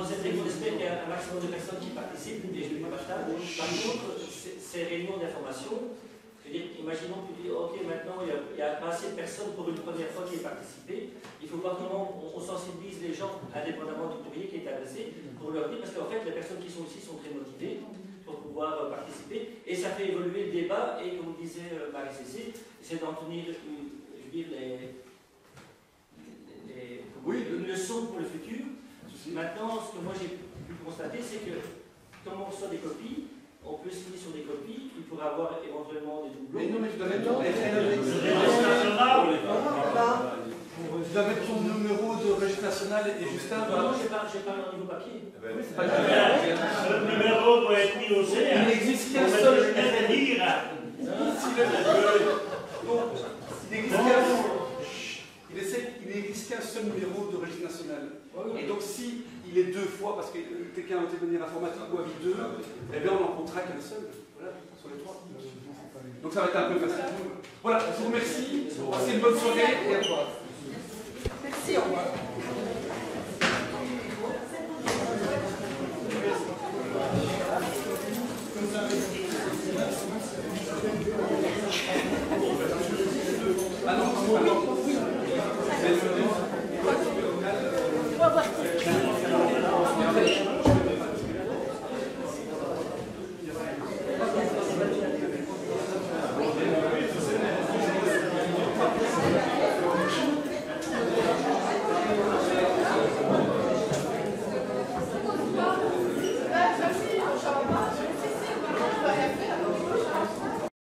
espère qu'il y a un maximum de personnes qui participent et je le partage. Par contre, ces réunions d'information, imaginons que tu dis, ok, maintenant il y a pas assez de personnes pour une première fois qui aient participé. Il faut voir comment on sensibilise les gens, indépendamment du courrier qui est adressé, pour leur dire, parce qu'en fait, les personnes qui sont ici sont très motivées pour pouvoir participer, et ça fait évoluer le débat, et comme disait Marie-Cécile, c'est d'en tenir, je veux dire, une leçon pour le futur. Maintenant, ce que moi j'ai pu constater, c'est que, comme on reçoit des copies, on peut signer sur des copies, il pourrait avoir éventuellement des doublons. Mais non, mais tu dois mettre ton numéro de registre national et Justin. Non, j'ai pas un niveau papier. Le numéro doit être mis au CA. Il n'existe qu'un seul. Il n'existe qu'un seul numéro de registre national. Et donc, si il est 2 fois, parce que quelqu'un a été de manière informatique ou avec 2, eh bien, on n'en comptera qu'un seul. Voilà, sur les 3. Donc, ça va être un peu facile. Voilà, je vous remercie. Passez une bonne soirée et au revoir. Merci, au revoir.